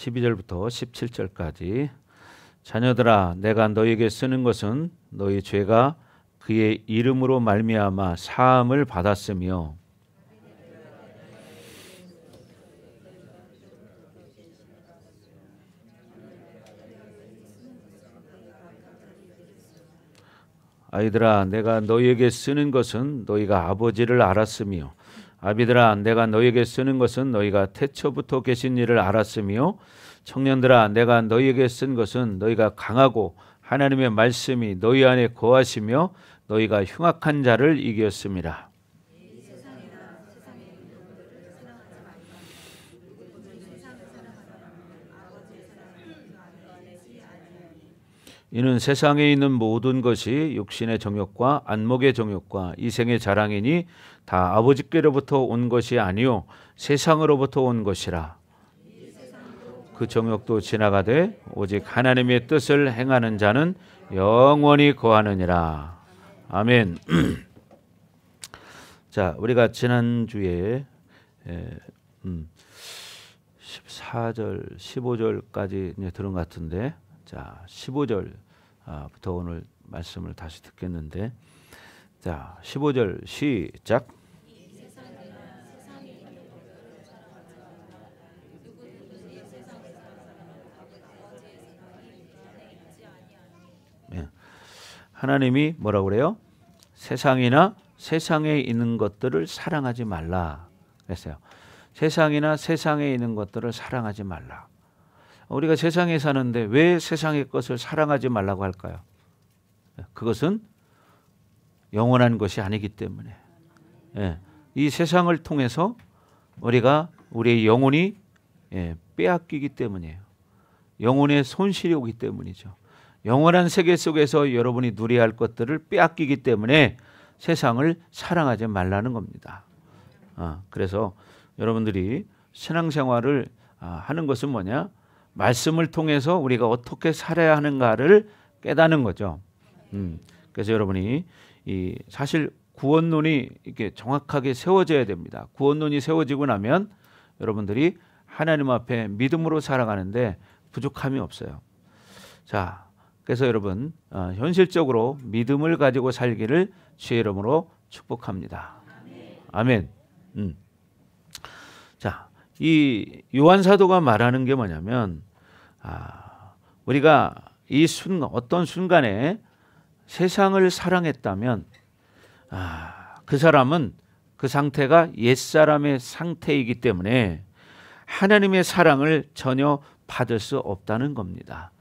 12절부터 17절까지. 자녀들아, 내가 너희에게 쓰는 것은 너희 죄가 그의 이름으로 말미암아 사함을 받았으며 아이들아, 내가 너희에게 쓰는 것은 너희가 아버지를 알았으며 아비들아, 내가 너희에게 쓰는 것은 너희가 태초부터 계신 일을 알았으며 청년들아, 내가 너희에게 쓴 것은 너희가 강하고 하나님의 말씀이 너희 안에 거하시며 너희가 흉악한 자를 이겼습니다. 이는 세상에 있는 모든 것이 육신의 정욕과 안목의 정욕과 이생의 자랑이니 다 아버지께로부터 온 것이 아니요 세상으로부터 온 것이라. 그 정욕도 지나가되 오직 하나님의 뜻을 행하는 자는 영원히 거하느니라. 아멘. 자, 우리가 지난주에 14절, 15절까지 이제 들은 것 같은데, 자, 15절부터 오늘 말씀을 다시 듣겠는데, 자, 15절 시작. 네. 하나님이 뭐라고 그래요? 세상이나 세상에 있는 것들을 사랑하지 말라 그랬어요. 세상이나 세상에 있는 것들을 사랑하지 말라. 우리가 세상에 사는데 왜 세상의 것을 사랑하지 말라고 할까요? 그것은 영원한 것이 아니기 때문에. 이 세상을 통해서 우리가 우리의 영혼이 빼앗기기 때문이에요. 영혼의 손실이 오기 때문이죠. 영원한 세계 속에서 여러분이 누려야 할 것들을 빼앗기기 때문에 세상을 사랑하지 말라는 겁니다. 그래서 여러분들이 신앙생활을 하는 것은 뭐냐? 말씀을 통해서 우리가 어떻게 살아야 하는가를 깨닫는 거죠. 그래서 여러분이 사실 구원론이 이렇게 정확하게 세워져야 됩니다. 구원론이 세워지고 나면 여러분들이 하나님 앞에 믿음으로 살아가는데 부족함이 없어요. 자, 그래서 여러분 현실적으로 믿음을 가지고 살기를 주의 이름으로 축복합니다. 아멘. 자, 이 요한 사도가 말하는 게 뭐냐면 우리가 이 어떤 순간에 세상을 사랑했다면 그 사람은 그 상태가 옛사람의 상태이기 때문에 하나님의 사랑을 전혀 받을 수 없다는 겁니다.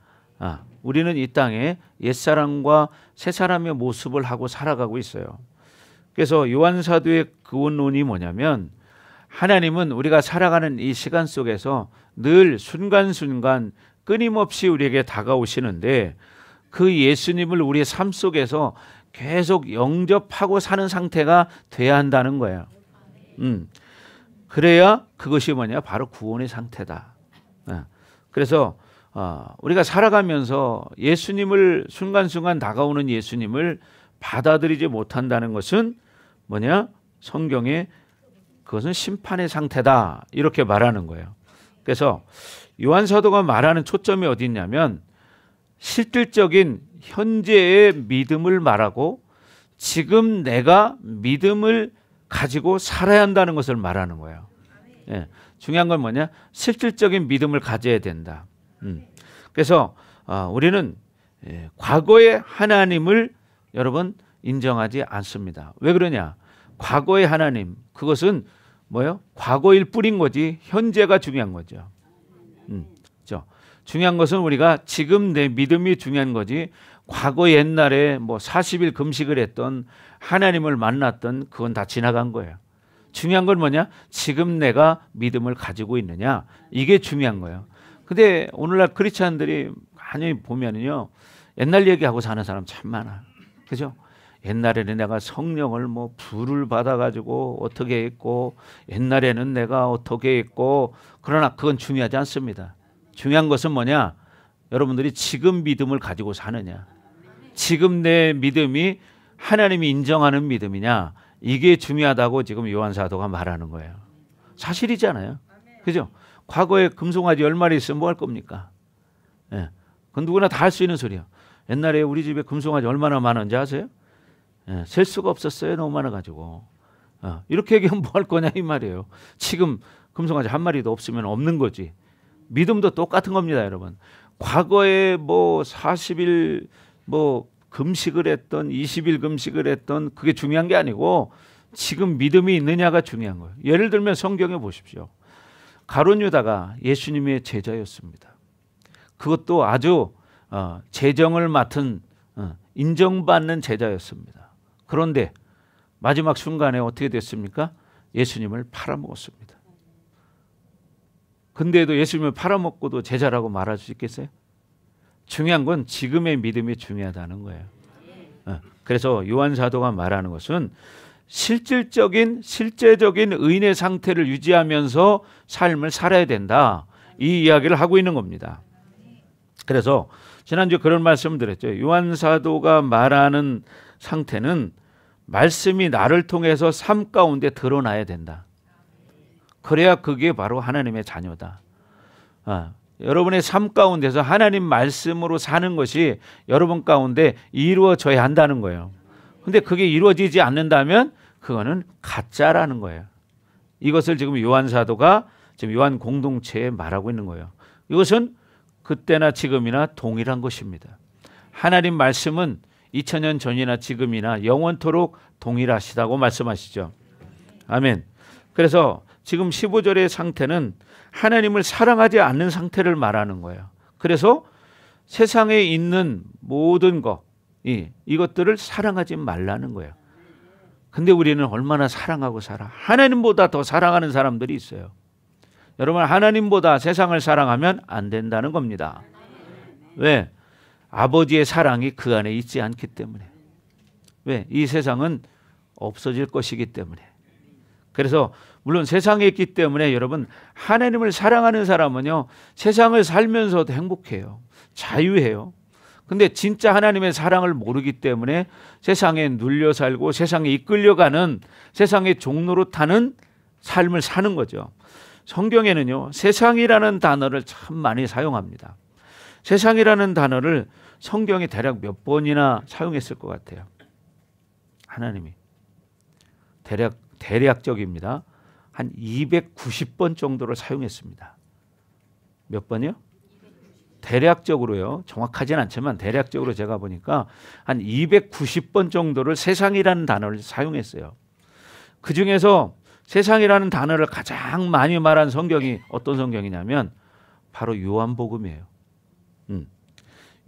우리는 이 땅에 옛사람과 새사람의 모습을 하고 살아가고 있어요. 그래서 요한 사도의 구원론이 뭐냐면 하나님은 우리가 살아가는 이 시간 속에서 늘 순간순간 끊임없이 우리에게 다가오시는데 그 예수님을 우리의 삶 속에서 계속 영접하고 사는 상태가 돼야 한다는 거예요. 그래야 그것이 뭐냐? 바로 구원의 상태다. 그래서 우리가 살아가면서 예수님을 순간순간 다가오는 예수님을 받아들이지 못한다는 것은 뭐냐? 성경에 그것은 심판의 상태다 이렇게 말하는 거예요. 그래서 요한 사도가 말하는 초점이 어디 있냐면 실질적인 현재의 믿음을 말하고 지금 내가 믿음을 가지고 살아야 한다는 것을 말하는 거예요. 중요한 건 뭐냐? 실질적인 믿음을 가져야 된다. 그래서 우리는 과거의 하나님을 여러분 인정하지 않습니다. 왜 그러냐? 과거의 하나님 그것은 뭐예요? 과거일 뿐인 거지 현재가 중요한 거죠. 그렇죠? 중요한 것은 우리가 지금 내 믿음이 중요한 거지 과거 옛날에 뭐 40일 금식을 했던 하나님을 만났던 그건 다 지나간 거예요. 중요한 건 뭐냐? 지금 내가 믿음을 가지고 있느냐 이게 중요한 거예요. 근데 오늘날 크리스찬들이 많이 보면은요 옛날 얘기하고 사는 사람 참 많아. 그죠? 옛날에는 내가 성령을 뭐 불을 받아가지고 어떻게 했고 옛날에는 내가 어떻게 했고 그러나 그건 중요하지 않습니다. 중요한 것은 뭐냐? 여러분들이 지금 믿음을 가지고 사느냐 지금 내 믿음이 하나님이 인정하는 믿음이냐 이게 중요하다고 지금 요한 사도가 말하는 거예요. 사실이잖아요. 그죠? 과거에 금송아지 10마리 있으면 뭐 할 겁니까? 예. 그건 누구나 다 할 수 있는 소리예요. 옛날에 우리 집에 금송아지 얼마나 많은지 아세요? 예. 셀 수가 없었어요. 너무 많아가지고. 이렇게 얘기하면 뭐 할 거냐 이 말이에요. 지금 금송아지 한 마리도 없으면 없는 거지. 믿음도 똑같은 겁니다, 여러분. 과거에 뭐 40일 뭐 금식을 했던 20일 금식을 했던 그게 중요한 게 아니고 지금 믿음이 있느냐가 중요한 거예요. 예를 들면 성경에 보십시오. 가룟 유다가 예수님의 제자였습니다. 그것도 아주 재정을 맡은 인정받는 제자였습니다. 그런데 마지막 순간에 어떻게 됐습니까? 예수님을 팔아먹었습니다. 근데도 예수님을 팔아먹고도 제자라고 말할 수 있겠어요? 중요한 건 지금의 믿음이 중요하다는 거예요. 그래서 요한 사도가 말하는 것은 실제적인 의인의 상태를 유지하면서 삶을 살아야 된다. 이 이야기를 하고 있는 겁니다. 그래서 지난주에 그런 말씀을 드렸죠. 요한 사도가 말하는 상태는 말씀이 나를 통해서 삶 가운데 드러나야 된다. 그래야 그게 바로 하나님의 자녀다. 여러분의 삶 가운데서 하나님 말씀으로 사는 것이 여러분 가운데 이루어져야 한다는 거예요. 근데 그게 이루어지지 않는다면 그거는 가짜라는 거예요. 이것을 지금 요한 사도가 지금 요한 공동체에 말하고 있는 거예요. 이것은 그때나 지금이나 동일한 것입니다. 하나님 말씀은 2000년 전이나 지금이나 영원토록 동일하시다고 말씀하시죠. 아멘. 그래서 지금 15절의 상태는 하나님을 사랑하지 않는 상태를 말하는 거예요. 그래서 세상에 있는 모든 것, 이것들을 사랑하지 말라는 거예요. 근데 우리는 얼마나 사랑하고 살아. 하나님보다 더 사랑하는 사람들이 있어요. 여러분, 하나님보다 세상을 사랑하면 안 된다는 겁니다. 왜? 아버지의 사랑이 그 안에 있지 않기 때문에. 왜? 이 세상은 없어질 것이기 때문에. 그래서 물론 세상에 있기 때문에 여러분, 하나님을 사랑하는 사람은요, 세상을 살면서도 행복해요. 자유해요. 근데 진짜 하나님의 사랑을 모르기 때문에 세상에 눌려 살고 세상에 이끌려가는 세상의 종로로 타는 삶을 사는 거죠. 성경에는요, 세상이라는 단어를 참 많이 사용합니다. 세상이라는 단어를 성경이 대략 몇 번이나 사용했을 것 같아요. 하나님이 대략적입니다. 한 290번 정도를 사용했습니다. 몇 번이요? 대략적으로요. 정확하진 않지만 대략적으로 제가 보니까 한 290번 정도를 세상이라는 단어를 사용했어요. 그 중에서 세상이라는 단어를 가장 많이 말한 성경이 어떤 성경이냐면 바로 요한복음이에요.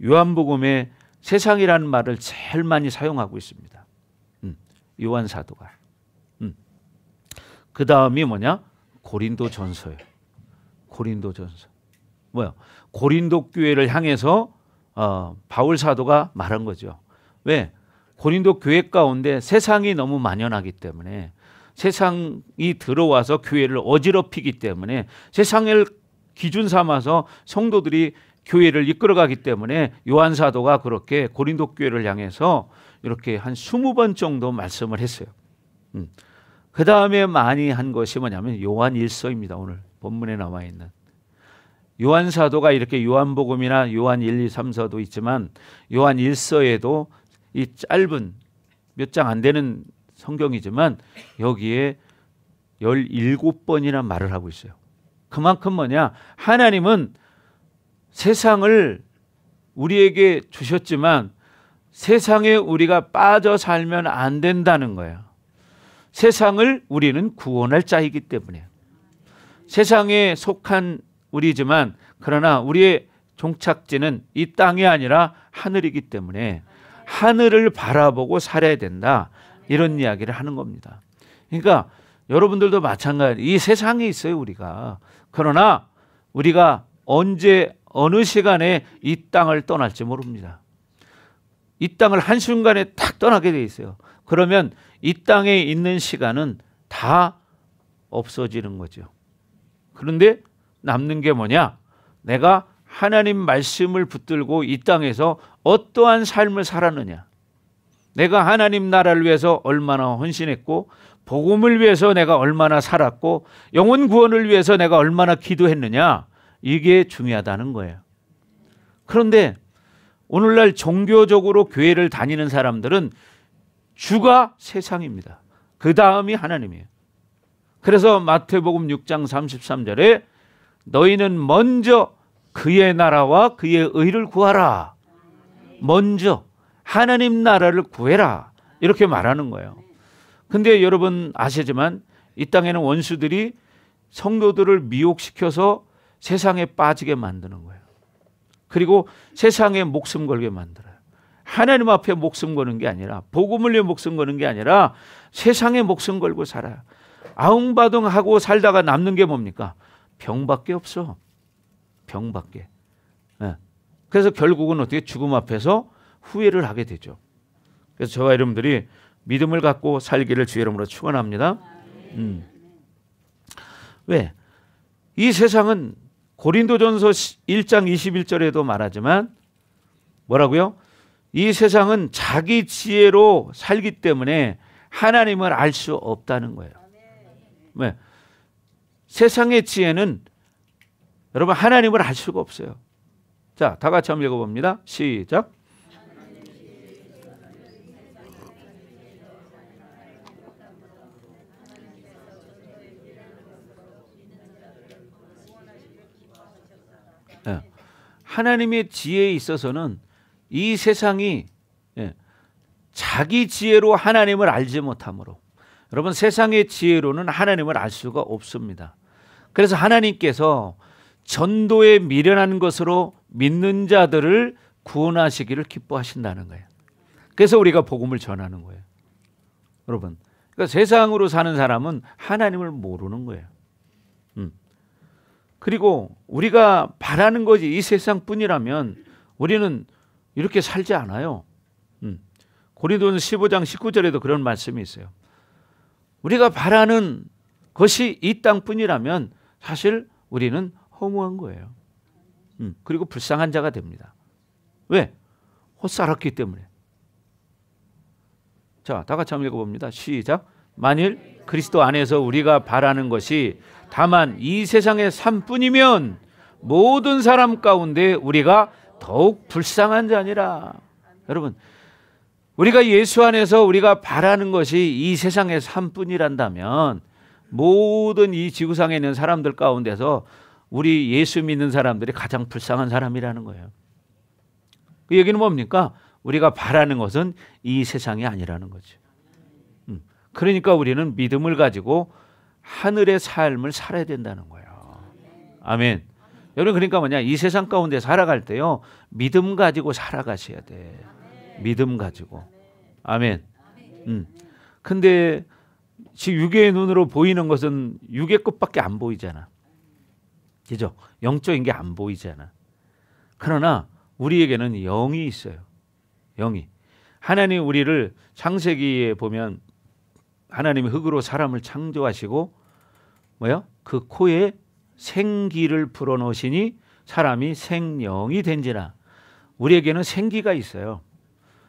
요한복음에 세상이라는 말을 제일 많이 사용하고 있습니다. 요한 사도가. 그 다음이 뭐냐? 고린도전서예요. 고린도전서. 뭐야? 고린도 교회를 향해서 바울 사도가 말한 거죠. 왜? 고린도 교회 가운데 세상이 너무 만연하기 때문에, 세상이 들어와서 교회를 어지럽히기 때문에, 세상을 기준 삼아서 성도들이 교회를 이끌어가기 때문에 요한 사도가 그렇게 고린도 교회를 향해서 이렇게 한 20번 정도 말씀을 했어요. 그 다음에 많이 한 것이 뭐냐면 요한 1서입니다. 오늘 본문에 나와 있는 요한 사도가 이렇게 요한복음이나 요한 1, 2, 3서도 있지만 요한 1서에도 이 짧은 몇 장 안 되는 성경이지만 여기에 17번이나 말을 하고 있어요. 그만큼 뭐냐? 하나님은 세상을 우리에게 주셨지만 세상에 우리가 빠져 살면 안 된다는 거예요. 세상을 우리는 구원할 자이기 때문에. 세상에 속한 우리지만 그러나 우리의 종착지는 이 땅이 아니라 하늘이기 때문에 하늘을 바라보고 살아야 된다. 이런 이야기를 하는 겁니다. 그러니까 여러분들도 마찬가지. 이 세상에 있어요, 우리가. 그러나 우리가 언제 어느 시간에 이 땅을 떠날지 모릅니다. 이 땅을 한순간에 딱 떠나게 돼 있어요. 그러면 이 땅에 있는 시간은 다 없어지는 거죠. 그런데 남는 게 뭐냐? 내가 하나님 말씀을 붙들고 이 땅에서 어떠한 삶을 살았느냐? 내가 하나님 나라를 위해서 얼마나 헌신했고 복음을 위해서 내가 얼마나 살았고 영혼 구원을 위해서 내가 얼마나 기도했느냐, 이게 중요하다는 거예요. 그런데 오늘날 종교적으로 교회를 다니는 사람들은 주가 세상입니다. 그 다음이 하나님이에요. 그래서 마태복음 6장 33절에 너희는 먼저 그의 나라와 그의 의를 구하라. 먼저 하나님 나라를 구해라. 이렇게 말하는 거예요. 근데 여러분 아시지만 이 땅에는 원수들이 성도들을 미혹시켜서 세상에 빠지게 만드는 거예요. 그리고 세상에 목숨 걸게 만들어요. 하나님 앞에 목숨 거는 게 아니라, 복음을 위해 목숨 거는 게 아니라 세상에 목숨 걸고 살아요. 아웅바둥하고 살다가 남는 게 뭡니까? 병밖에 없어. 병밖에. 네. 그래서 결국은 어떻게 죽음 앞에서 후회를 하게 되죠. 그래서 저와 여러분들이 믿음을 갖고 살기를 주의 이름으로 축원합니다. 왜? 이 세상은 고린도전서 1장 21절에도 말하지만 뭐라고요? 이 세상은 자기 지혜로 살기 때문에 하나님을 알 수 없다는 거예요. 왜? 세상의 지혜는 여러분 하나님을 알 수가 없어요. 자, 다 같이 한번 읽어봅니다. 시작. 하나님의 지혜에 있어서는 이 세상이 자기 지혜로 하나님을 알지 못하므로, 여러분 세상의 지혜로는 하나님을 알 수가 없습니다. 그래서 하나님께서 전도에 미련한 것으로 믿는 자들을 구원하시기를 기뻐하신다는 거예요. 그래서 우리가 복음을 전하는 거예요. 여러분, 그러니까 세상으로 사는 사람은 하나님을 모르는 거예요. 그리고 우리가 바라는 것이 이 세상뿐이라면 우리는 이렇게 살지 않아요. 고린도전서 15장 19절에도 그런 말씀이 있어요. 우리가 바라는 것이 이 땅뿐이라면 사실 우리는 허무한 거예요. 그리고 불쌍한 자가 됩니다. 왜? 헛살았기 때문에. 자, 다 같이 한번 읽어봅니다. 시작. 만일 그리스도 안에서 우리가 바라는 것이 다만 이 세상의 삶뿐이면 모든 사람 가운데 우리가 더욱 불쌍한 자니라. 여러분, 우리가 예수 안에서 우리가 바라는 것이 이 세상의 삶뿐이란다면 모든 이 지구상에 있는 사람들 가운데서 우리 예수 믿는 사람들이 가장 불쌍한 사람이라는 거예요. 그 얘기는 뭡니까? 우리가 바라는 것은 이 세상이 아니라는 거죠. 그러니까 우리는 믿음을 가지고 하늘의 삶을 살아야 된다는 거예요. 아멘. 여러분, 그러니까 뭐냐? 이 세상 가운데 살아갈 때요, 믿음 가지고 살아가셔야 돼. 믿음 가지고. 아멘. 근데 지금 육의 눈으로 보이는 것은 육의 것밖에 안 보이잖아. 그죠? 영적인 게 안 보이잖아. 그러나 우리에게는 영이 있어요. 영이. 하나님 우리를 창세기에 보면 하나님이 흙으로 사람을 창조하시고 뭐요? 그 코에 생기를 불어넣으시니 사람이 생명이 된지라. 우리에게는 생기가 있어요.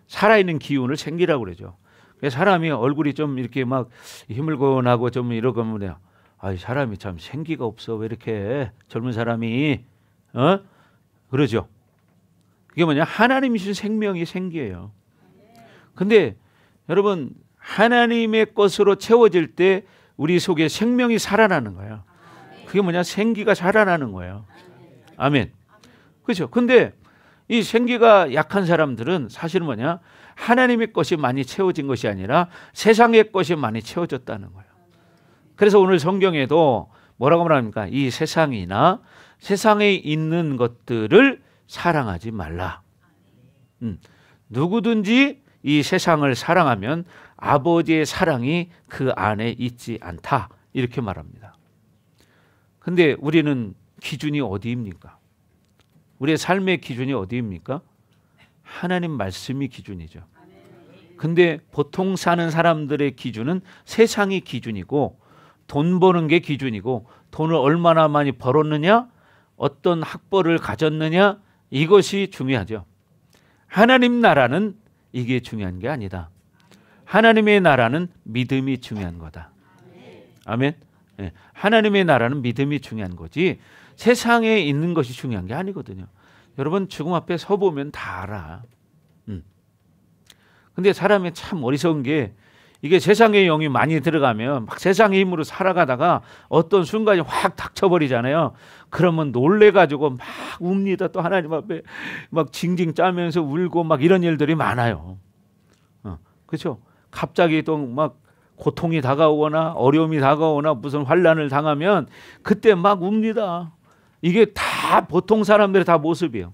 살아있는 기운을 생기라고 그러죠. 사람이 얼굴이 좀 이렇게 막 희물건하고 좀 이러면 아, 사람이 참 생기가 없어. 왜 이렇게 젊은 사람이 그러죠. 그게 뭐냐? 하나님이 주신 생명이 생기예요. 근데 여러분, 하나님의 것으로 채워질 때 우리 속에 생명이 살아나는 거예요. 그게 뭐냐? 생기가 살아나는 거예요. 아멘. 그렇죠. 근데 이 생기가 약한 사람들은 사실은 뭐냐? 하나님의 것이 많이 채워진 것이 아니라 세상의 것이 많이 채워졌다는 거예요. 그래서 오늘 성경에도 뭐라고 말합니까? 이 세상이나 세상에 있는 것들을 사랑하지 말라. 누구든지 이 세상을 사랑하면 아버지의 사랑이 그 안에 있지 않다. 이렇게 말합니다. 근데 우리는 기준이 어디입니까? 우리의 삶의 기준이 어디입니까? 하나님 말씀이 기준이죠. 근데 보통 사는 사람들의 기준은 세상이 기준이고 돈 버는 게 기준이고 돈을 얼마나 많이 벌었느냐, 어떤 학벌을 가졌느냐, 이것이 중요하죠. 하나님 나라는 이게 중요한 게 아니다. 하나님의 나라는 믿음이 중요한 거다. 아멘. 예, 하나님의 나라는 믿음이 중요한 거지 세상에 있는 것이 중요한 게 아니거든요. 여러분 죽음 앞에 서 보면 다 알아. 근데 사람이 참 어리석은 게 이게 세상의 영이 많이 들어가면 막 세상의 힘으로 살아가다가 어떤 순간이 확 닥쳐버리잖아요. 그러면 놀래가지고 막 웁니다. 또 하나님 앞에 막 징징 짜면서 울고 막 이런 일들이 많아요. 그렇죠? 갑자기 또 막 고통이 다가오거나 어려움이 다가오거나 무슨 환난을 당하면 그때 막 웁니다. 이게 다 보통 사람들의 다 모습이에요.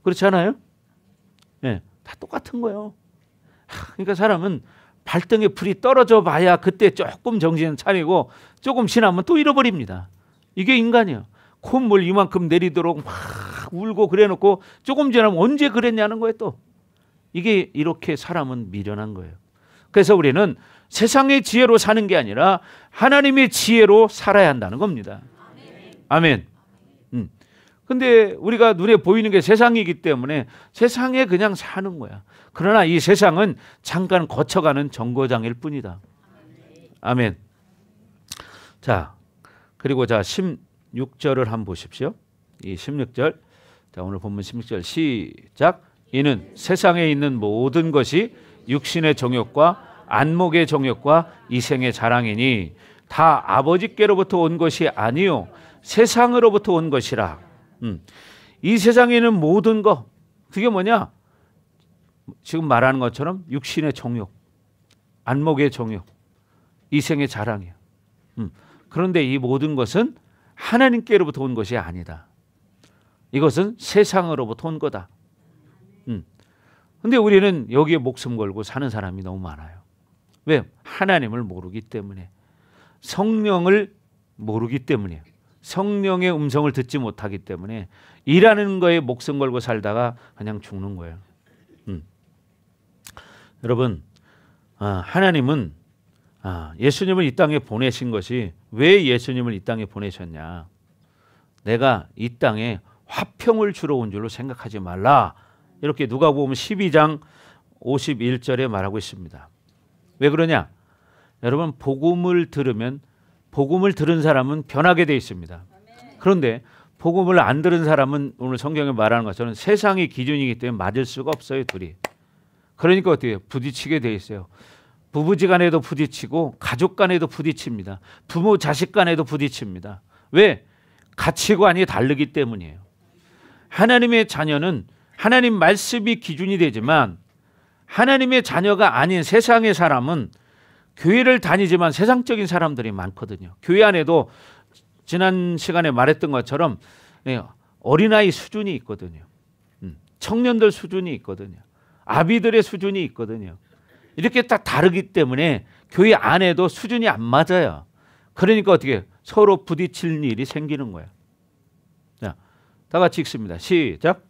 그렇지 않아요? 네, 다 똑같은 거예요. 그러니까 사람은 발등에 불이 떨어져 봐야 그때 조금 정신은 차리고 조금 지나면 또 잃어버립니다. 이게 인간이에요. 콧물 이만큼 내리도록 막 울고 그래놓고 조금 지나면 언제 그랬냐는 거예요 또. 이게 이렇게 사람은 미련한 거예요. 그래서 우리는 세상의 지혜로 사는 게 아니라 하나님의 지혜로 살아야 한다는 겁니다. 아멘. 근데 우리가 눈에 보이는 게 세상이기 때문에 세상에 그냥 사는 거야. 그러나 이 세상은 잠깐 거쳐가는 정거장일 뿐이다. 아멘. 자, 그리고 자 16절을 한번 보십시오. 이 16절. 자, 오늘 본문 16절 시작. 이는 세상에 있는 모든 것이 육신의 정욕과 안목의 정욕과 이생의 자랑이니 다 아버지께로부터 온 것이 아니요 세상으로부터 온 것이라. 이 세상에 있는 모든 것 그게 뭐냐? 지금 말하는 것처럼 육신의 정욕, 안목의 정욕, 이생의 자랑이에요. 그런데 이 모든 것은 하나님께로부터 온 것이 아니다. 이것은 세상으로부터 온 거다. 근데 우리는 여기에 목숨 걸고 사는 사람이 너무 많아요. 왜? 하나님을 모르기 때문에. 성령을 모르기 때문이에요. 성령의 음성을 듣지 못하기 때문에 일하는 거에 목숨 걸고 살다가 그냥 죽는 거예요. 여러분, 하나님은 예수님을 이 땅에 보내신 것이 왜 예수님을 이 땅에 보내셨냐? 내가 이 땅에 화평을 주러 온 줄로 생각하지 말라. 이렇게 누가복음 12장 51절에 말하고 있습니다. 왜 그러냐? 여러분 복음을 들으면 복음을 들은 사람은 변하게 되어 있습니다. 그런데 복음을 안 들은 사람은 오늘 성경에 말하는 것처럼 세상의 기준이기 때문에 맞을 수가 없어요. 둘이. 그러니까 어떻게 해요? 부딪히게 되어 있어요. 부부지간에도 부딪히고 가족 간에도 부딪힙니다. 부모 자식 간에도 부딪힙니다. 왜? 가치관이 다르기 때문이에요. 하나님의 자녀는 하나님 말씀이 기준이 되지만 하나님의 자녀가 아닌 세상의 사람은 교회를 다니지만 세상적인 사람들이 많거든요. 교회 안에도 지난 시간에 말했던 것처럼 어린아이 수준이 있거든요. 청년들 수준이 있거든요. 아비들의 수준이 있거든요. 이렇게 다 다르기 때문에 교회 안에도 수준이 안 맞아요. 그러니까 어떻게 서로 부딪힐 일이 생기는 거예요. 자, 다 같이 읽습니다. 시작.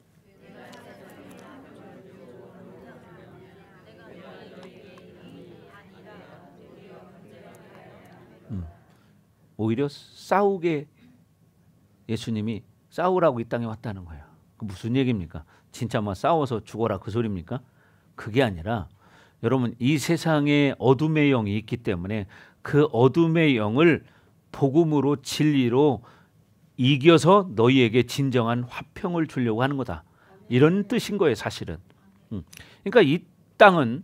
오히려 싸우게 예수님이 싸우라고 이 땅에 왔다는 거예요. 그 무슨 얘기입니까? 진짜 뭐 싸워서 죽어라 그 소리입니까? 그게 아니라 여러분 이 세상에 어둠의 영이 있기 때문에 그 어둠의 영을 복음으로 진리로 이겨서 너희에게 진정한 화평을 주려고 하는 거다. 이런 뜻인 거예요 사실은. 그러니까 이 땅은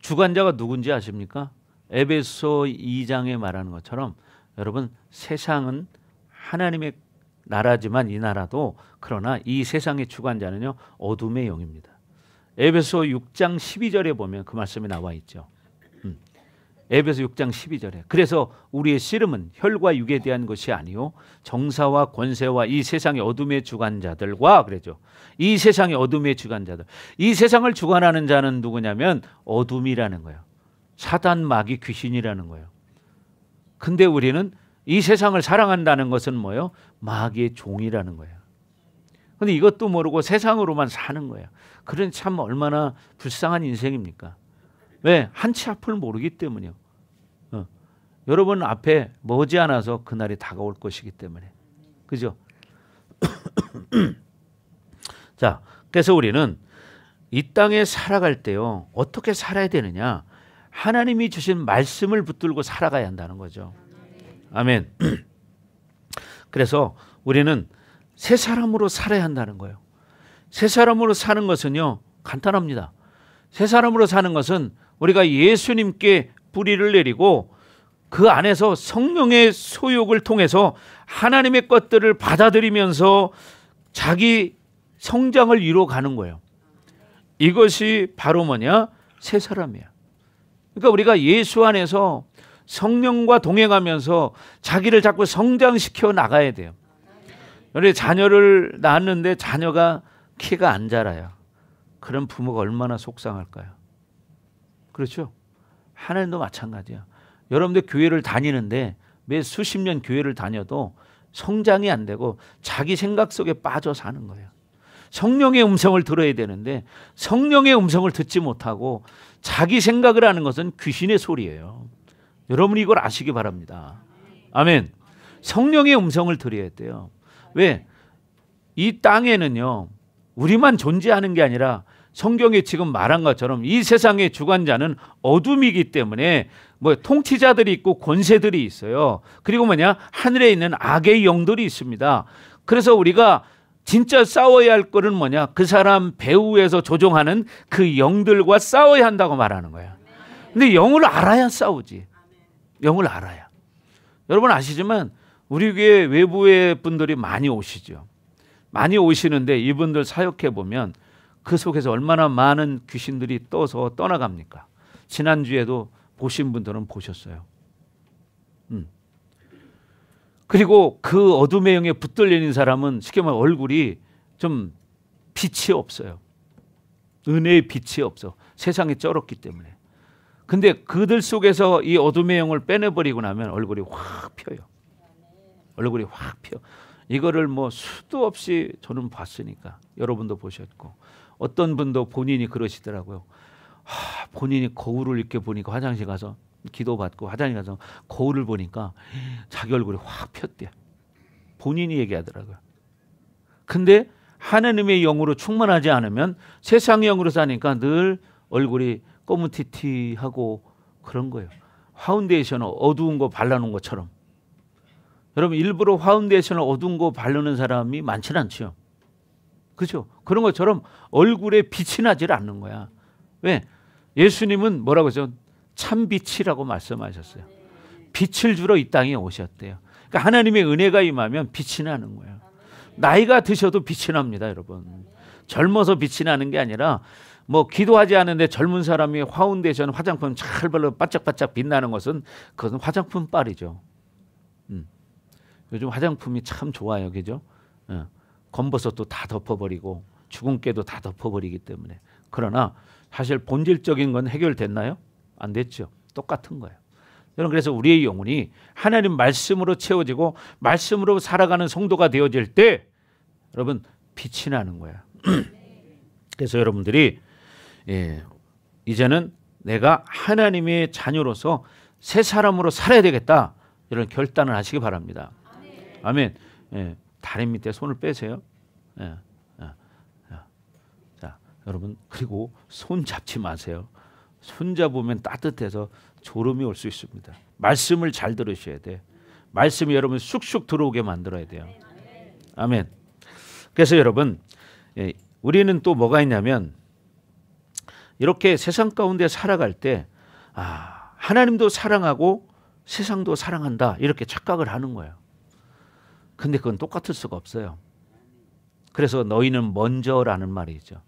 주관자가 누군지 아십니까? 에베소 2장에 말하는 것처럼 여러분 세상은 하나님의 나라지만 이 나라도 그러나 이 세상의 주관자는요 어둠의 영입니다. 에베소 6장 12절에 보면 그 말씀이 나와 있죠. 에베소 6장 12절에 그래서 우리의 씨름은 혈과 육에 대한 것이 아니요 정사와 권세와 이 세상의 어둠의 주관자들과 그러죠. 이 세상의 어둠의 주관자들. 이 세상을 주관하는 자는 누구냐면 어둠이라는 거예요. 사단 마귀 귀신이라는 거예요. 근데 우리는 이 세상을 사랑한다는 것은 뭐예요? 마귀의 종이라는 거예요. 근데 이것도 모르고 세상으로만 사는 거예요. 그런 참 얼마나 불쌍한 인생입니까? 왜? 한치 앞을 모르기 때문이요. 여러분 앞에 머지않아서 그날이 다가올 것이기 때문에. 그죠? 자, 그래서 우리는 이 땅에 살아갈 때요. 어떻게 살아야 되느냐? 하나님이 주신 말씀을 붙들고 살아가야 한다는 거죠. 아멘. 그래서 우리는 새 사람으로 살아야 한다는 거예요. 새 사람으로 사는 것은요, 간단합니다. 새 사람으로 사는 것은 우리가 예수님께 뿌리를 내리고 그 안에서 성령의 소욕을 통해서 하나님의 것들을 받아들이면서 자기 성장을 이루어가는 거예요. 이것이 바로 뭐냐? 새 사람이야. 그러니까 우리가 예수 안에서 성령과 동행하면서 자기를 자꾸 성장시켜 나가야 돼요. 우리 자녀를 낳았는데 자녀가 키가 안 자라요. 그런 부모가 얼마나 속상할까요? 그렇죠? 하나님도 마찬가지야. 여러분들 교회를 다니는데 매 수십 년 교회를 다녀도 성장이 안 되고 자기 생각 속에 빠져 사는 거예요. 성령의 음성을 들어야 되는데 성령의 음성을 듣지 못하고 자기 생각을 하는 것은 귀신의 소리예요. 여러분이 이걸 아시기 바랍니다. 아멘. 성령의 음성을 들어야 돼요. 왜? 이 땅에는요, 우리만 존재하는 게 아니라 성경에 지금 말한 것처럼 이 세상의 주관자는 어둠이기 때문에 뭐 통치자들이 있고 권세들이 있어요. 그리고 뭐냐? 하늘에 있는 악의 영들이 있습니다. 그래서 우리가 진짜 싸워야 할 거는 뭐냐? 그 사람 배후에서 조종하는 그 영들과 싸워야 한다고 말하는 거야. 근데 영을 알아야 싸우지. 영을 알아야. 여러분 아시지만 우리 교회 외부의 분들이 많이 오시죠. 많이 오시는데 이분들 사역해 보면 그 속에서 얼마나 많은 귀신들이 떠서 떠나갑니까? 지난주에도 보신 분들은 보셨어요. 그리고 그 어둠의 영에 붙들려 있는 사람은 쉽게 말하면 얼굴이 좀 빛이 없어요. 은혜의 빛이 없어. 세상이 쩔었기 때문에. 근데 그들 속에서 이 어둠의 영을 빼내버리고 나면 얼굴이 확 펴요. 얼굴이 확 펴. 이거를 뭐 수도 없이 저는 봤으니까 여러분도 보셨고 어떤 분도 본인이 그러시더라고요. 본인이 거울을 이렇게 보니까 화장실 가서 기도받고 화장실 가서 거울을 보니까 자기 얼굴이 확 폈대. 본인이 얘기하더라고요. 근데 하나님의 영으로 충만하지 않으면 세상의 영으로 사니까 늘 얼굴이 꼬무티티하고 그런 거예요. 파운데이션을 어두운 거 발라놓은 것처럼. 여러분 일부러 파운데이션을 어두운 거 바르는 사람이 많지는 않죠. 그렇죠? 그런 것처럼 얼굴에 빛이 나질 않는 거야. 왜? 예수님은 뭐라고 했죠? 참빛이라고 말씀하셨어요. 빛을 주러 이 땅에 오셨대요. 그러니까 하나님의 은혜가 임하면 빛이 나는 거예요. 나이가 드셔도 빛이 납니다, 여러분. 젊어서 빛이 나는 게 아니라 뭐 기도하지 않는데 젊은 사람이 파운데이션 화장품 잘 발라 바짝바짝 빛나는 것은 그것은 화장품 빨이죠. 요즘 화장품이 참 좋아요, 그죠? 검버섯도 다 덮어버리고 주근깨도 다 덮어버리기 때문에. 그러나 사실 본질적인 건 해결됐나요? 안 됐죠. 똑같은 거예요. 여러분 그래서 우리의 영혼이 하나님 말씀으로 채워지고 말씀으로 살아가는 성도가 되어질 때 여러분 빛이 나는 거야. 그래서 여러분들이 이제는 내가 하나님의 자녀로서 새 사람으로 살아야 되겠다 이런 결단을 하시기 바랍니다. 아멘. 다리 밑에 손을 빼세요. 자, 여러분 그리고 손 잡지 마세요. 손 잡으면 따뜻해서 졸음이 올 수 있습니다. 말씀을 잘 들으셔야 돼. 말씀이 여러분 쑥쑥 들어오게 만들어야 돼요. 아멘. 그래서 여러분 우리는 또 뭐가 있냐면 이렇게 세상 가운데 살아갈 때 하나님도 사랑하고 세상도 사랑한다 이렇게 착각을 하는 거예요. 근데 그건 똑같을 수가 없어요. 그래서 너희는 먼저라는 말이 있죠.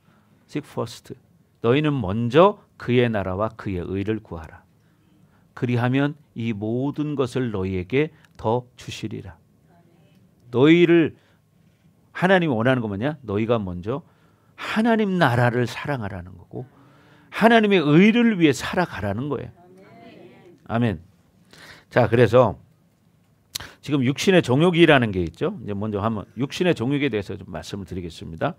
Seek first. 너희는 먼저 그의 나라와 그의 의를 구하라. 그리하면 이 모든 것을 너희에게 더 주시리라. 너희를 하나님이 원하는 거 뭐냐? 너희가 먼저 하나님 나라를 사랑하라는 거고 하나님의 의를 위해 살아가라는 거예요. 아멘. 자, 그래서 지금 육신의 정욕이라는 게 있죠. 이제 먼저 한번 육신의 정욕에 대해서 좀 말씀을 드리겠습니다.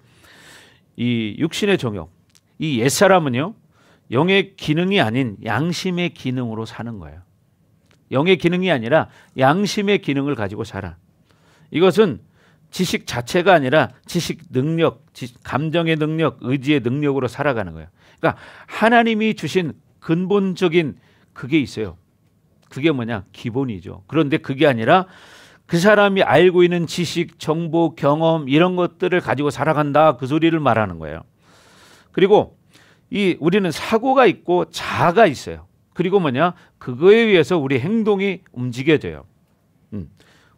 이 육신의 정욕, 이 옛사람은요, 영의 기능이 아닌 양심의 기능으로 사는 거예요. 영의 기능이 아니라 양심의 기능을 가지고 살아. 이것은 지식 자체가 아니라 지식 능력, 감정의 능력, 의지의 능력으로 살아가는 거예요. 그러니까 하나님이 주신 근본적인 그게 있어요. 그게 뭐냐? 기본이죠. 그런데 그게 아니라 그 사람이 알고 있는 지식, 정보, 경험 이런 것들을 가지고 살아간다 그 소리를 말하는 거예요. 그리고 우리는 사고가 있고 자아가 있어요. 그리고 뭐냐? 그거에 의해서 우리 행동이 움직여져요.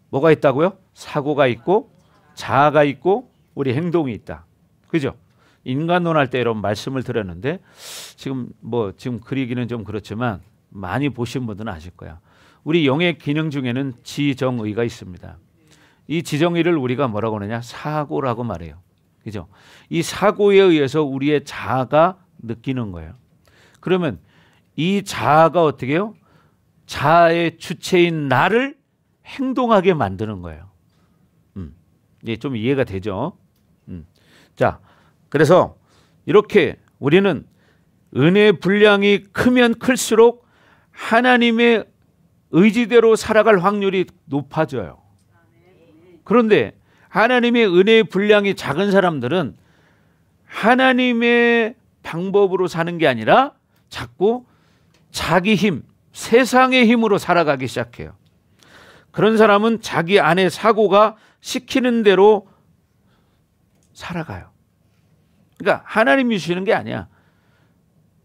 뭐가 있다고요? 사고가 있고 자아가 있고 우리 행동이 있다. 그죠? 인간론 할 때 여러분 말씀을 드렸는데 지금 그리기는 좀 그렇지만 많이 보신 분들은 아실 거야. 우리 영의 기능 중에는 지정의가 있습니다. 이 지정의를 우리가 뭐라고 하느냐? 사고라고 말해요. 그죠? 이 사고에 의해서 우리의 자아가 느끼는 거예요. 그러면 이 자아가 어떻게 해요? 자아의 주체인 나를 행동하게 만드는 거예요. 예, 좀 이해가 되죠? 자, 그래서 이렇게 우리는 은혜의 분량이 크면 클수록 하나님의 의지대로 살아갈 확률이 높아져요. 그런데 하나님의 은혜의 분량이 작은 사람들은 하나님의 방법으로 사는 게 아니라 자꾸 자기 힘, 세상의 힘으로 살아가기 시작해요. 그런 사람은 자기 안에 사고가 시키는 대로 살아가요. 그러니까 하나님이 주시는 게 아니야.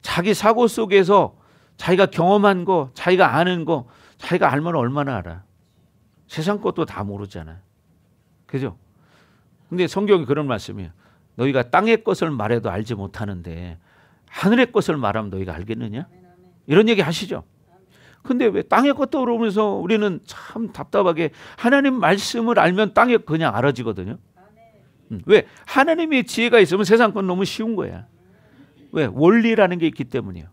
자기 사고 속에서 자기가 경험한 거, 자기가 아는 거, 자기가 알면 얼마나 알아. 세상 것도 다 모르잖아요. 그죠? 근데 성경이 그런 말씀이에요. 너희가 땅의 것을 말해도 알지 못하는데 하늘의 것을 말하면 너희가 알겠느냐? 이런 얘기 하시죠. 근데 왜 땅의 것도 그러면서 우리는 참 답답하게 하나님 말씀을 알면 땅에 그냥 알아지거든요. 왜? 하나님의 지혜가 있으면 세상 건 너무 쉬운 거야. 왜? 원리라는 게 있기 때문이에요.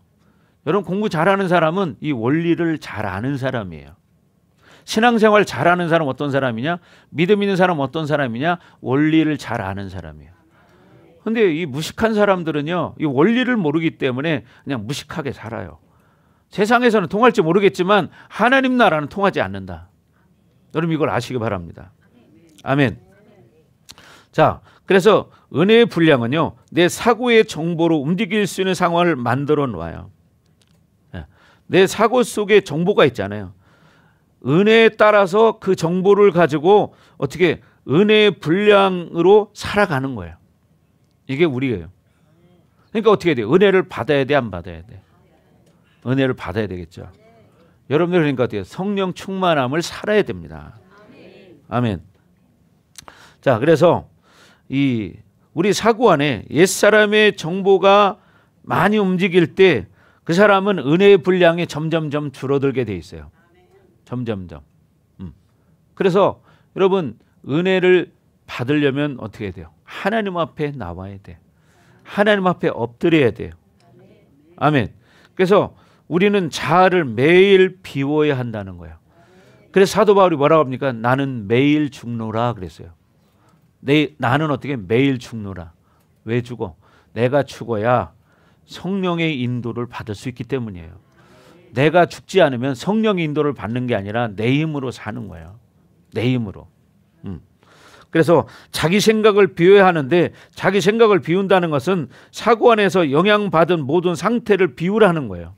여러분 공부 잘하는 사람은 이 원리를 잘 아는 사람이에요. 신앙생활 잘하는 사람 어떤 사람이냐? 믿음 있는 사람 어떤 사람이냐? 원리를 잘 아는 사람이에요. 근데 이 무식한 사람들은요, 이 원리를 모르기 때문에 그냥 무식하게 살아요. 세상에서는 통할지 모르겠지만 하나님 나라는 통하지 않는다. 여러분 이걸 아시기 바랍니다. 아멘. 자, 그래서 은혜의 분량은요, 내 사고의 정보로 움직일 수 있는 상황을 만들어 놓아요. 내 사고 속에 정보가 있잖아요. 은혜에 따라서 그 정보를 가지고 어떻게 은혜의 분량으로 살아가는 거예요. 이게 우리예요. 그러니까 어떻게 돼요? 은혜를 받아야 돼, 안 받아야 돼? 은혜를 받아야 되겠죠. 여러분들 그러니까 어때요? 성령 충만함을 살아야 됩니다. 아멘. 자, 그래서 우리 사고 안에 옛사람의 정보가 많이 움직일 때 그 사람은 은혜의 분량이 점점점 줄어들게 돼 있어요. 점점점. 그래서 여러분 은혜를 받으려면 어떻게 해야 돼요? 하나님 앞에 나와야 돼. 하나님 앞에 엎드려야 돼요. 아멘. 그래서 우리는 자아를 매일 비워야 한다는 거예요. 그래서 사도 바울이 뭐라고 합니까? 나는 매일 죽노라 그랬어요. 나는 어떻게 매일 죽노라. 왜 죽어? 내가 죽어야 성령의 인도를 받을 수 있기 때문이에요. 내가 죽지 않으면 성령의 인도를 받는 게 아니라 내 힘으로 사는 거예요. 내 힘으로. 그래서 자기 생각을 비워야 하는데 자기 생각을 비운다는 것은 사고 안에서 영향받은 모든 상태를 비우라는 거예요.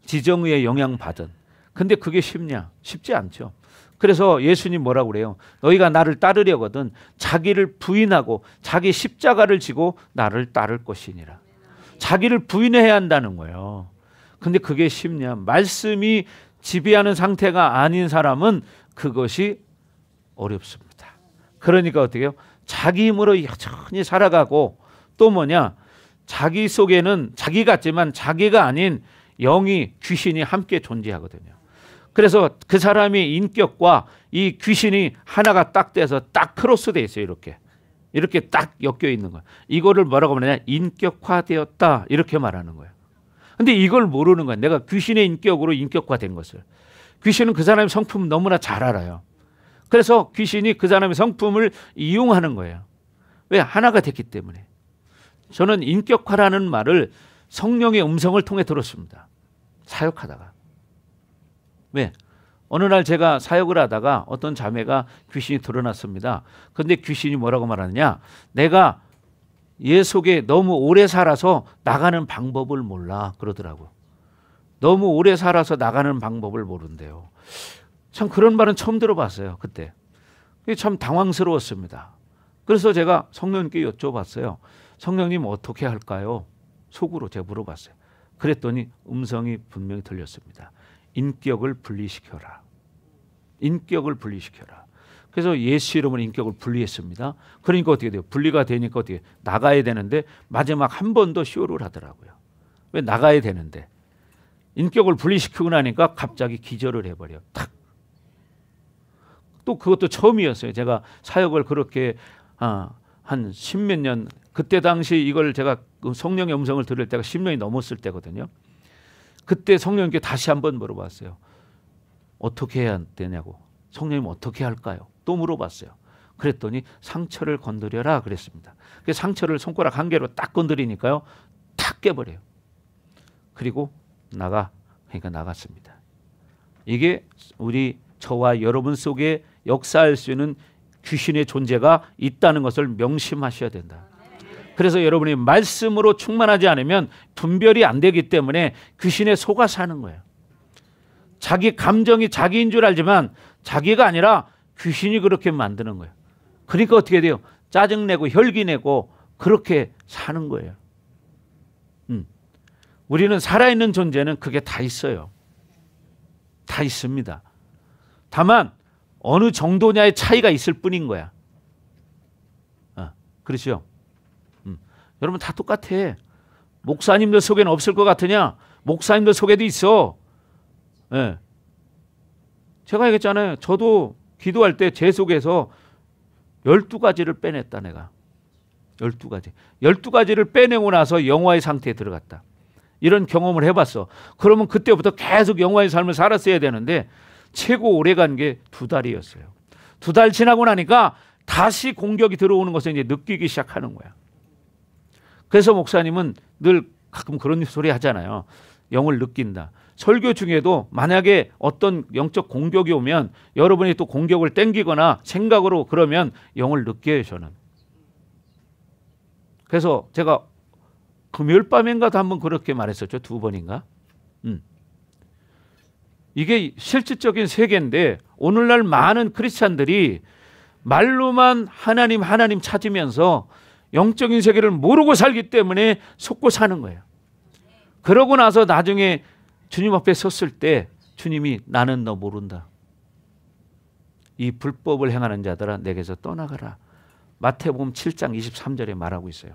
지정의에 영향받은. 근데 그게 쉽냐? 쉽지 않죠. 그래서 예수님 뭐라고 그래요? 너희가 나를 따르려거든 자기를 부인하고 자기 십자가를 지고 나를 따를 것이니라. 자기를 부인해야 한다는 거예요. 근데 그게 쉽냐? 말씀이 지배하는 상태가 아닌 사람은 그것이 어렵습니다. 그러니까 어떻게 해요? 자기 힘으로 여전히 살아가고 또 뭐냐? 자기 속에는 자기 같지만 자기가 아닌 영이 귀신이 함께 존재하거든요. 그래서 그 사람의 인격과 이 귀신이 하나가 딱 돼서 딱 크로스 돼 있어요. 이렇게 딱 엮여 있는 거예요. 이거를 뭐라고 말하냐? 인격화되었다 이렇게 말하는 거예요. 근데 이걸 모르는 거예요. 내가 귀신의 인격으로 인격화된 것을. 귀신은 그 사람의 성품을 너무나 잘 알아요. 그래서 귀신이 그 사람의 성품을 이용하는 거예요. 왜? 하나가 됐기 때문에. 저는 인격화라는 말을 성령의 음성을 통해 들었습니다. 사역하다가. 왜? 어느 날 제가 사역을 하다가 어떤 자매가 귀신이 드러났습니다. 그런데 귀신이 뭐라고 말하느냐? 내가 얘 속에 너무 오래 살아서 나가는 방법을 몰라 그러더라고요. 너무 오래 살아서 나가는 방법을 모른대요. 참 그런 말은 처음 들어봤어요. 그때. 참 당황스러웠습니다. 그래서 제가 성령님께 여쭤봤어요. 성령님 어떻게 할까요? 속으로 제가 물어봤어요. 그랬더니 음성이 분명히 들렸습니다. 인격을 분리시켜라. 인격을 분리시켜라. 그래서 예수 이름으로 인격을 분리했습니다. 그러니까 어떻게 돼요? 분리가 되니까 어떻게 나가야 되는데 마지막 한 번 더 쇼를 하더라고요. 왜 나가야 되는데. 인격을 분리시키고 나니까 갑자기 기절을 해버려. 탁. 또 그것도 처음이었어요. 제가 사역을 그렇게 한 십몇 년, 그때 당시 이걸 제가 성령의 음성을 들을 때가 10년이 넘었을 때거든요. 그때 성령님께 다시 한번 물어봤어요. 어떻게 해야 되냐고. 성령님 어떻게 할까요? 또 물어봤어요. 그랬더니 상처를 건드려라 그랬습니다. 그 상처를 손가락 한 개로 딱 건드리니까요. 탁 깨버려요. 그리고 그러니까 나갔습니다. 이게 저와 여러분 속에 역사할 수 있는 귀신의 존재가 있다는 것을 명심하셔야 된다. 그래서 여러분이 말씀으로 충만하지 않으면 분별이 안 되기 때문에 귀신에 속아 사는 거예요. 자기 감정이 자기인 줄 알지만 자기가 아니라 귀신이 그렇게 만드는 거예요. 그러니까 어떻게 돼요? 짜증내고 혈기내고 그렇게 사는 거예요. 우리는 살아있는 존재는 그게 다 있어요. 다 있습니다. 다만 어느 정도냐의 차이가 있을 뿐인 거야. 그렇죠? 여러분 다 똑같아. 목사님들 속에는 없을 것 같으냐? 목사님들 속에도 있어. 네. 제가 얘기했잖아요. 저도 기도할 때 제 속에서 12가지를 빼냈다 내가. 12가지. 12가지를 빼내고 나서 영화의 상태에 들어갔다. 이런 경험을 해봤어. 그러면 그때부터 계속 영화의 삶을 살았어야 되는데 최고 오래간 게 2달이었어요. 2달 지나고 나니까 다시 공격이 들어오는 것을 이제 느끼기 시작하는 거야. 그래서 목사님은 늘 가끔 그런 소리 하잖아요. 영을 느낀다. 설교 중에도 만약에 어떤 영적 공격이 오면 여러분이 또 공격을 땡기거나 생각으로 그러면 영을 느껴요, 저는. 그래서 제가 금요일 밤인가도 한번 그렇게 말했었죠. 2번인가. 이게 실질적인 세계인데 오늘날 많은 크리스찬들이 말로만 하나님 찾으면서 영적인 세계를 모르고 살기 때문에 속고 사는 거예요. 그러고 나서 나중에 주님 앞에 섰을 때 주님이 나는 너 모른다. 이 불법을 행하는 자들아 내게서 떠나가라. 마태복음 7장 23절에 말하고 있어요.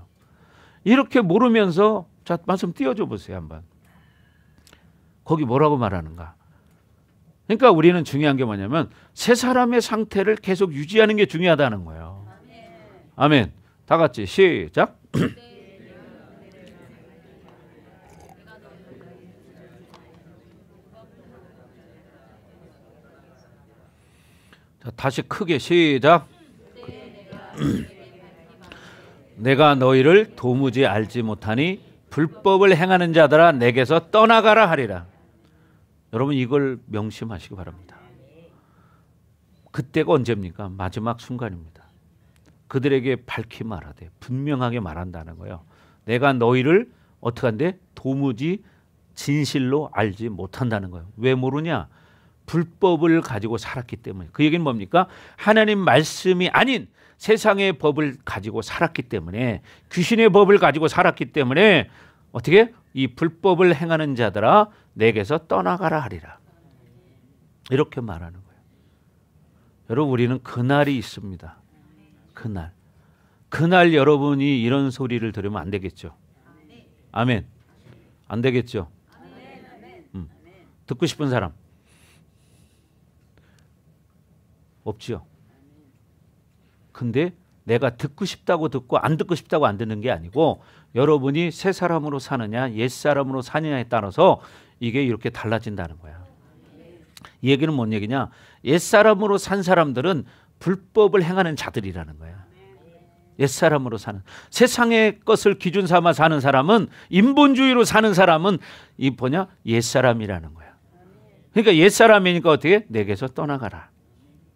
이렇게 모르면서 자 말씀 띄워줘 보세요 한번. 거기 뭐라고 말하는가. 그러니까 우리는 중요한 게 뭐냐면 새 사람의 상태를 계속 유지하는 게 중요하다는 거예요. 아멘. 다 같이 시작. 자, 다시 크게 시작. 내가 너희를 도무지 알지 못하니 불법을 행하는 자들아 내게서 떠나가라 하리라. 여러분 이걸 명심하시기 바랍니다. 그때가 언제입니까? 마지막 순간입니다. 그들에게 밝히 말하되 분명하게 말한다는 거예요. 내가 너희를 어떻게 한대? 도무지 진실로 알지 못한다는 거예요. 왜 모르냐? 불법을 가지고 살았기 때문에. 그 얘기는 뭡니까? 하나님 말씀이 아닌 세상의 법을 가지고 살았기 때문에, 귀신의 법을 가지고 살았기 때문에 어떻게? 이 불법을 행하는 자들아 내게서 떠나가라 하리라. 이렇게 말하는 거예요. 여러분 우리는 그날이 있습니다. 그날 여러분이 이런 소리를 들으면 안 되겠죠. 아멘. 안 되겠죠. 듣고 싶은 사람 없죠. 근데 내가 듣고 싶다고 듣고 안 듣고 싶다고 안 듣는 게 아니고 여러분이 새 사람으로 사느냐 옛 사람으로 사느냐에 따라서 이게 이렇게 달라진다는 거야. 이 얘기는 뭔 얘기냐? 옛 사람으로 산 사람들은 불법을 행하는 자들이라는 거야. 옛 사람으로 사는, 세상의 것을 기준 삼아 사는 사람은, 인본주의로 사는 사람은 이 뭐냐? 옛 사람이라는 거야. 그러니까 옛 사람이니까 어떻게? 내게서 떠나가라.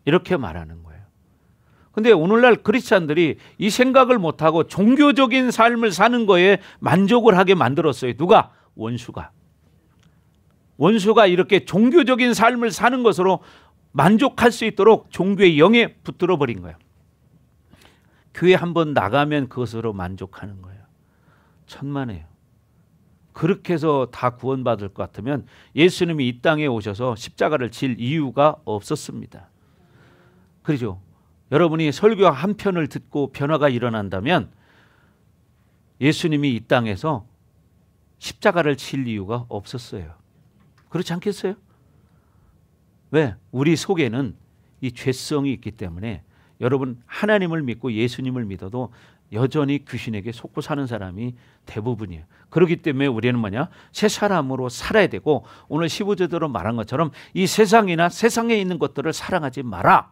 이렇게 말하는 거예요. 근데 오늘날 크리스찬들이 이 생각을 못하고 종교적인 삶을 사는 거에 만족을 하게 만들었어요. 누가? 원수가. 원수가 이렇게 종교적인 삶을 사는 것으로 만족할 수 있도록 종교의 영에 붙들어 버린 거예요. 교회 한번 나가면 그것으로 만족하는 거예요. 천만에요. 그렇게 해서 다 구원받을 것 같으면 예수님이 이 땅에 오셔서 십자가를 질 이유가 없었습니다. 그렇죠? 여러분이 설교 한 편을 듣고 변화가 일어난다면 예수님이 이 땅에서 십자가를 칠 이유가 없었어요. 그렇지 않겠어요? 왜? 우리 속에는 이 죄성이 있기 때문에 여러분 하나님을 믿고 예수님을 믿어도 여전히 귀신에게 속고 사는 사람이 대부분이에요. 그렇기 때문에 우리는 뭐냐? 새 사람으로 살아야 되고 오늘 15절대로 말한 것처럼 이 세상이나 세상에 있는 것들을 사랑하지 마라.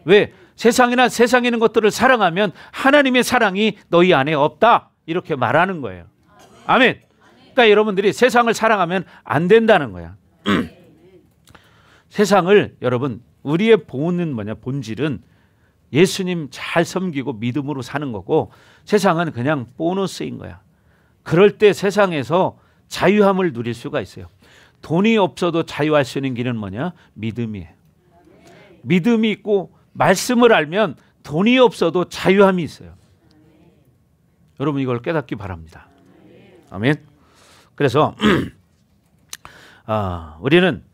왜? 세상이나 세상에 있는 것들을 사랑하면 하나님의 사랑이 너희 안에 없다. 이렇게 말하는 거예요. 아멘. 그러니까 여러분들이 세상을 사랑하면 안 된다는 거야. 세상을 여러분 우리의 본은 뭐냐? 본질은 예수님 잘 섬기고 믿음으로 사는 거고 세상은 그냥 보너스인 거야. 그럴 때 세상에서 자유함을 누릴 수가 있어요. 돈이 없어도 자유할 수 있는 길은 뭐냐? 믿음이에요. 믿음이 있고 말씀을 알면 돈이 없어도 자유함이 있어요. 여러분 이걸 깨닫기 바랍니다. 아멘. 그래서 우리는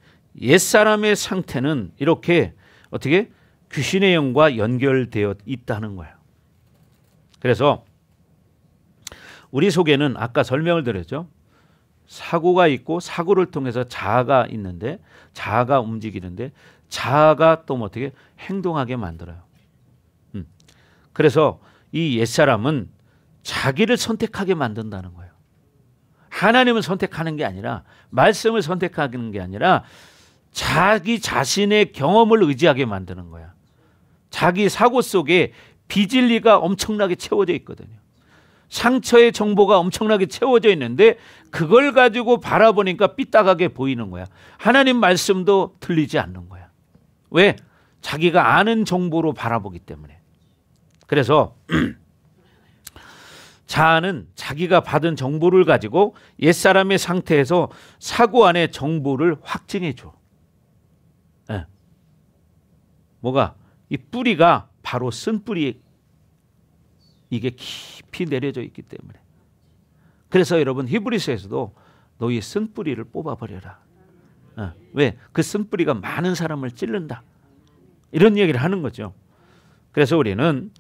옛사람의 상태는 이렇게 어떻게 귀신의 영과 연결되어 있다는 거예요. 그래서 우리 속에는 아까 설명을 드렸죠. 사고가 있고 사고를 통해서 자아가 있는데 자아가 움직이는데 자아가 또 어떻게 행동하게 만들어요. 그래서 이 옛사람은 자기를 선택하게 만든다는 거예요. 하나님을 선택하는 게 아니라 말씀을 선택하는 게 아니라 자기 자신의 경험을 의지하게 만드는 거야. 자기 사고 속에 비진리가 엄청나게 채워져 있거든요. 상처의 정보가 엄청나게 채워져 있는데 그걸 가지고 바라보니까 삐딱하게 보이는 거야. 하나님 말씀도 들리지 않는 거야. 왜? 자기가 아는 정보로 바라보기 때문에. 그래서 자아는 자기가 받은 정보를 가지고 옛사람의 상태에서 사고 안의 정보를 확증해 줘. 네. 뭐가? 이 뿌리가 바로 쓴뿌리 이게 깊이 내려져 있기 때문에. 그래서 여러분 히브리서에서도 너희 쓴뿌리를 뽑아버려라. 왜? 그 쓴뿌리가 많은 사람을 찌른다. 이런 얘기를 하는 거죠. 그래서 우리는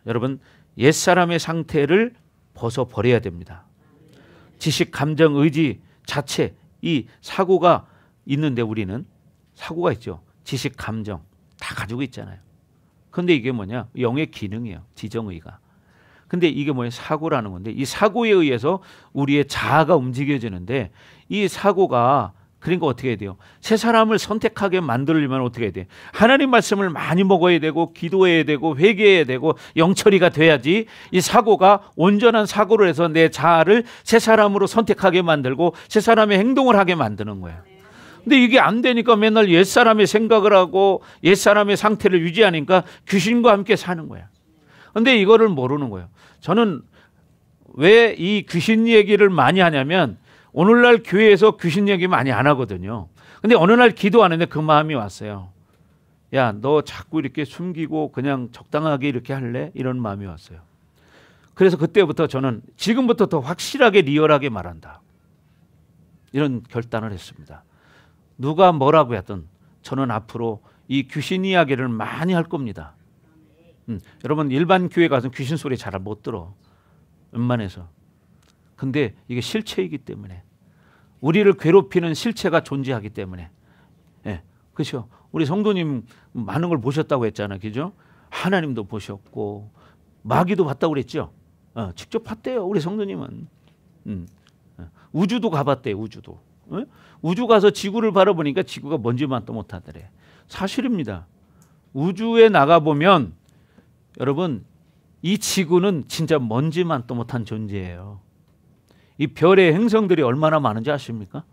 여러분 옛사람의 상태를 벗어버려야 됩니다. 지식, 감정, 의지 자체 이 사고가 있는데 우리는 사고가 있죠. 지식, 감정 다 가지고 있잖아요. 근데 이게 뭐냐? 영의 기능이에요. 지정의가. 근데 이게 뭐예요? 사고라는 건데 이 사고에 의해서 우리의 자아가 움직여지는데 이 사고가 그러니까 어떻게 해야 돼요? 새 사람을 선택하게 만들려면 어떻게 해야 돼요? 하나님 말씀을 많이 먹어야 되고 기도해야 되고 회개해야 되고 영처리가 돼야지 이 사고가 온전한 사고로 해서 내 자아를 새 사람으로 선택하게 만들고 새 사람의 행동을 하게 만드는 거예요. 근데 이게 안 되니까 맨날 옛사람의 생각을 하고 옛사람의 상태를 유지하니까 귀신과 함께 사는 거야. 근데 이거를 모르는 거예요. 저는 왜 이 귀신 얘기를 많이 하냐면 오늘날 교회에서 귀신 얘기 많이 안 하거든요. 근데 어느 날 기도하는데 그 마음이 왔어요. 야, 너 자꾸 이렇게 숨기고 그냥 적당하게 이렇게 할래? 이런 마음이 왔어요. 그래서 그때부터 저는 지금부터 더 확실하게 리얼하게 말한다. 이런 결단을 했습니다. 누가 뭐라고 하든 저는 앞으로 이 귀신 이야기를 많이 할 겁니다. 여러분 일반 교회 가서 귀신 소리 잘 못 들어. 웬만해서. 근데 이게 실체이기 때문에 우리를 괴롭히는 실체가 존재하기 때문에 예, 그렇죠. 우리 성도님 많은 걸 보셨다고 했잖아요. 그죠? 하나님도 보셨고 마귀도 봤다고 그랬죠. 직접 봤대요. 우리 성도님은. 우주도 가봤대요. 우주도. 우주 가서 지구를 바라보니까 지구가 먼지만도 못하더래. 사실입니다. 우주에 나가보면 여러분 이 지구는 진짜 먼지만도 못한 존재예요. 이 별의 행성들이 얼마나 많은지 아십니까?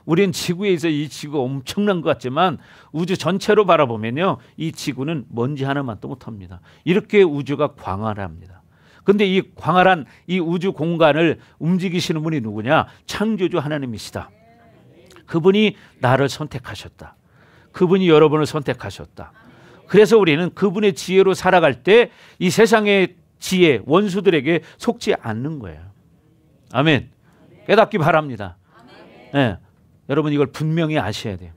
우리는 지구에 있어 이 지구가 엄청난 것 같지만 우주 전체로 바라보면요, 이 지구는 먼지 하나만도 못합니다. 이렇게 우주가 광활합니다. 근데 이 광활한 이 우주 공간을 움직이시는 분이 누구냐? 창조주 하나님이시다. 그분이 나를 선택하셨다. 그분이 여러분을 선택하셨다. 그래서 우리는 그분의 지혜로 살아갈 때 이 세상의 지혜, 원수들에게 속지 않는 거예요. 아멘. 깨닫기 바랍니다. 네. 여러분 이걸 분명히 아셔야 돼요.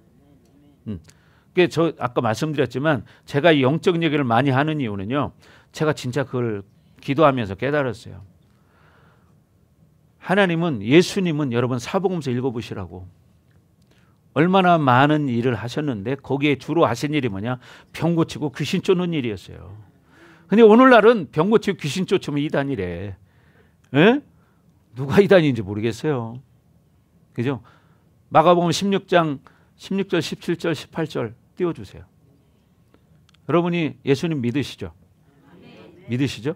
저 아까 말씀드렸지만 제가 이 영적 얘기를 많이 하는 이유는요, 제가 진짜 그걸 기도하면서 깨달았어요. 하나님은, 예수님은 여러분 사복음서 읽어보시라고 얼마나 많은 일을 하셨는데 거기에 주로 하신 일이 뭐냐? 병 고치고 귀신 쫓는 일이었어요. 근데 오늘날은 병 고치고 귀신 쫓으면 이단이래. 에? 누가 이단인지 모르겠어요. 그죠? 마가복음 16장 16절, 17절, 18절 띄워주세요. 여러분이 예수님 믿으시죠? 믿으시죠?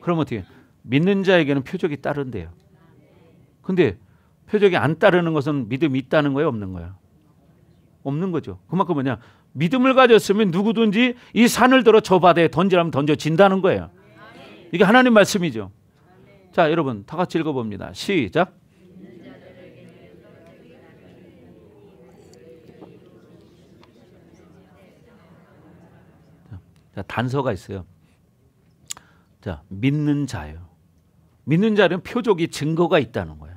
그럼 어떻게? 믿는 자에게는 표적이 따른대요. 근데 표적이 안 따르는 것은 믿음이 있다는 거예요, 없는 거예요? 없는 거죠. 그만큼 뭐냐? 믿음을 가졌으면 누구든지 이 산을 들어 저 바다에 던지라면 던져진다는 거예요. 이게 하나님 말씀이죠. 자, 여러분 다 같이 읽어봅니다. 시작. 자, 단서가 있어요. 자, 믿는 자예요. 믿는 자는 표적이, 증거가 있다는 거예요.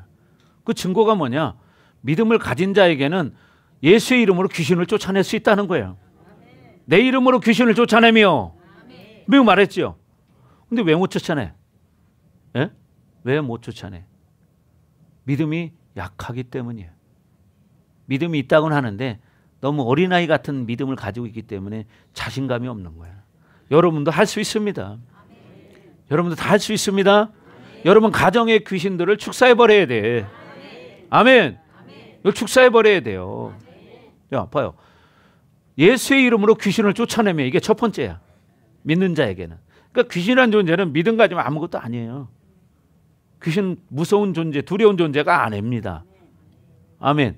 그 증거가 뭐냐? 믿음을 가진 자에게는 예수의 이름으로 귀신을 쫓아낼 수 있다는 거예요. 내 이름으로 귀신을 쫓아내며, 매우 말했죠. 근데 왜 못 쫓아내? 예? 왜 못 쫓아내? 믿음이 약하기 때문이에요. 믿음이 있다고는 하는데 너무 어린아이 같은 믿음을 가지고 있기 때문에 자신감이 없는 거예요. 여러분도 할 수 있습니다. 여러분도 다 할 수 있습니다. 여러분 가정의 귀신들을 축사해버려야 돼. 아멘. 이걸 축사해버려야 돼요. 야, 봐요. 예수의 이름으로 귀신을 쫓아내면 이게 첫 번째야. 믿는 자에게는. 그러니까 귀신이라는 존재는 믿음 가지면 아무것도 아니에요. 귀신 무서운 존재, 두려운 존재가 아닙니다. 아멘.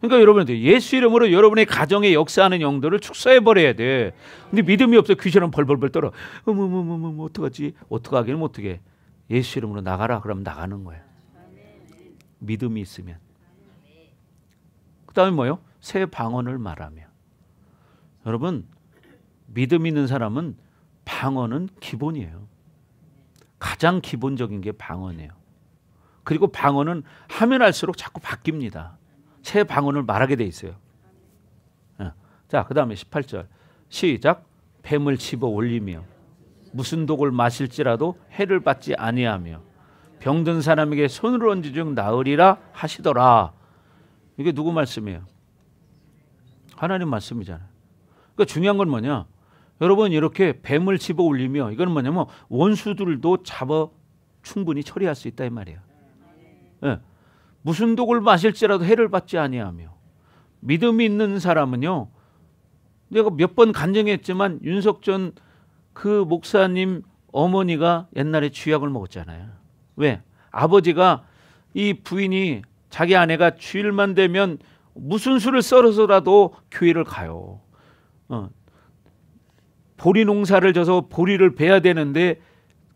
그러니까 여러분들 예수 이름으로 여러분의 가정에 역사하는 영들을 축사해버려야 돼. 근데 믿음이 없어 귀신은 벌벌벌 떨어. 어떡하지? 어떡하기는 어떡해. 예수 이름으로 나가라. 그러면 나가는 거예요. 믿음이 있으면. 그 다음에 뭐요? 새 방언을 말하며. 여러분 믿음 있는 사람은 방언은 기본이에요. 가장 기본적인 게 방언이에요. 그리고 방언은 하면 할수록 자꾸 바뀝니다. 새 방언을 말하게 돼 있어요. 자, 그 다음에 18절 시작. 뱀을 집어 올리며 무슨 독을 마실지라도 해를 받지 아니하며 병든 사람에게 손을 얹은 즉 나으리라 하시더라. 이게 누구 말씀이에요? 하나님 말씀이잖아요. 그러니까 중요한 건 뭐냐? 여러분 이렇게 뱀을 집어 올리며, 이건 뭐냐면 원수들도 잡아 충분히 처리할 수 있다 이 말이에요. 네. 무슨 독을 마실지라도 해를 받지 아니하며. 믿음이 있는 사람은요, 내가 몇 번 간증했지만 윤석전 그 목사님 어머니가 옛날에 쥐약을 먹었잖아요. 왜? 아버지가 이 부인이, 자기 아내가 주일만 되면 무슨 수를 썰어서라도 교회를 가요. 보리 농사를 져서 보리를 베야 되는데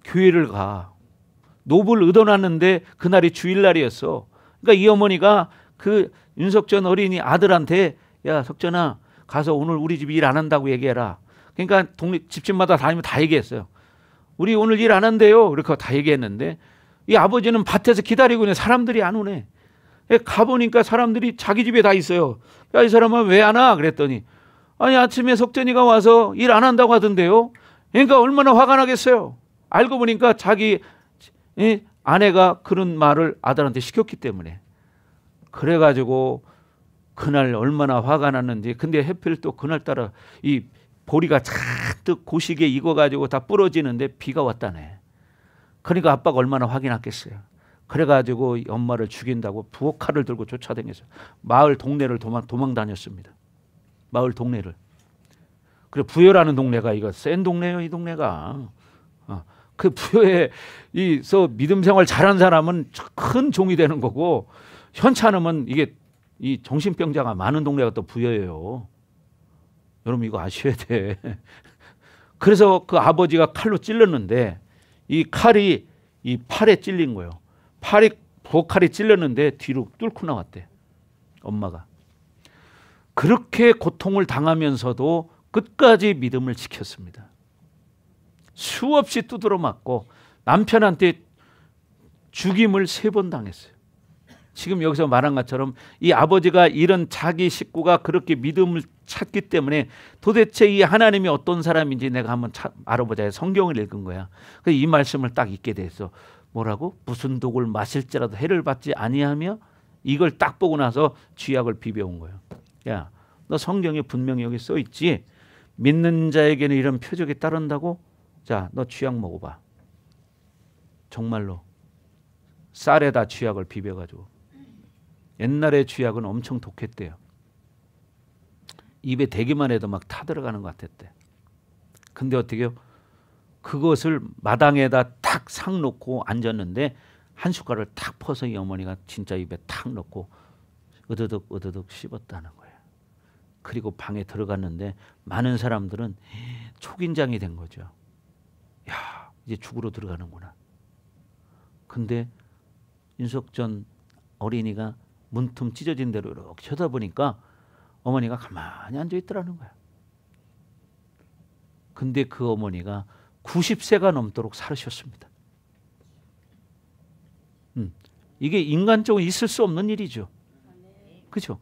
교회를 가. 노브를 얻어놨는데 그날이 주일날이었어. 그러니까 이 어머니가 그 윤석전 어린이 아들한테, 야 석전아 가서 오늘 우리 집 일 안 한다고 얘기해라. 그러니까 동네 집집마다 다니면 다 얘기했어요. 우리 오늘 일 안 한대요. 그렇게 다 얘기했는데 이 아버지는 밭에서 기다리고 있는 사람들이 안 오네. 가보니까 사람들이 자기 집에 다 있어요. 야, 이 사람은 왜 안 와? 그랬더니 아니 아침에 석전이가 와서 일 안 한다고 하던데요. 그러니까 얼마나 화가 나겠어요. 알고 보니까 자기 아내가 그런 말을 아들한테 시켰기 때문에. 그래가지고 그날 얼마나 화가 났는지. 근데 하필 또 그날따라 이 보리가 잔뜩 고시게 익어가지고 다 부러지는데 비가 왔다네. 그러니까 아빠가 얼마나 화가 났겠어요. 그래가지고 엄마를 죽인다고 부엌칼을 들고 쫓아다녔어요. 마을 동네를 도망 다녔습니다. 마을 동네를. 그래 부여라는 동네가 이거 센 동네예요. 이 동네가. 그 부여에서 믿음 생활 잘한 사람은 큰 종이 되는 거고 현찮으면 이게 이 정신병자가 많은 동네가 또 부여예요. 여러분 이거 아셔야 돼. 그래서 그 아버지가 칼로 찔렀는데 이 칼이 이 팔에 찔린 거예요. 팔이 보칼이 찔렸는데 뒤로 뚫고 나왔대. 엄마가. 그렇게 고통을 당하면서도 끝까지 믿음을 지켰습니다. 수없이 두드러 맞고 남편한테 죽임을 3번 당했어요. 지금 여기서 말한 것처럼 이 아버지가 이런 자기 식구가 그렇게 믿음을 찾기 때문에 도대체 이 하나님이 어떤 사람인지 내가 한번 알아보자 해서 성경을 읽은 거야. 그래서 이 말씀을 딱 읽게 됐어. 뭐라고? 무슨 독을 마실지라도 해를 받지 아니하며, 이걸 딱 보고 나서 쥐약을 비벼온 거예요. 야, 너 성경에 분명히 여기 써 있지? 믿는 자에게는 이런 표적이 따른다고? 자, 너 쥐약 먹어봐. 정말로 쌀에다 쥐약을 비벼가지고. 옛날에 쥐약은 엄청 독했대요. 입에 대기만 해도 막 타들어가는 것 같았대. 근데 어떻게 해요? 그것을 마당에다 탁 상 놓고 앉았는데 한 숟갈을 탁 퍼서 이 어머니가 진짜 입에 탁 넣고 으드득 으드득 씹었다는 거예요. 그리고 방에 들어갔는데 많은 사람들은 초긴장이 된 거죠. 야, 이제 죽으러 들어가는구나. 근데 윤석전 어린이가 문틈 찢어진 대로 이렇게 쳐다보니까 어머니가 가만히 앉아 있더라는 거야. 근데 그 어머니가 90세가 넘도록 살으셨습니다. 이게 인간적으로 있을 수 없는 일이죠. 그렇죠?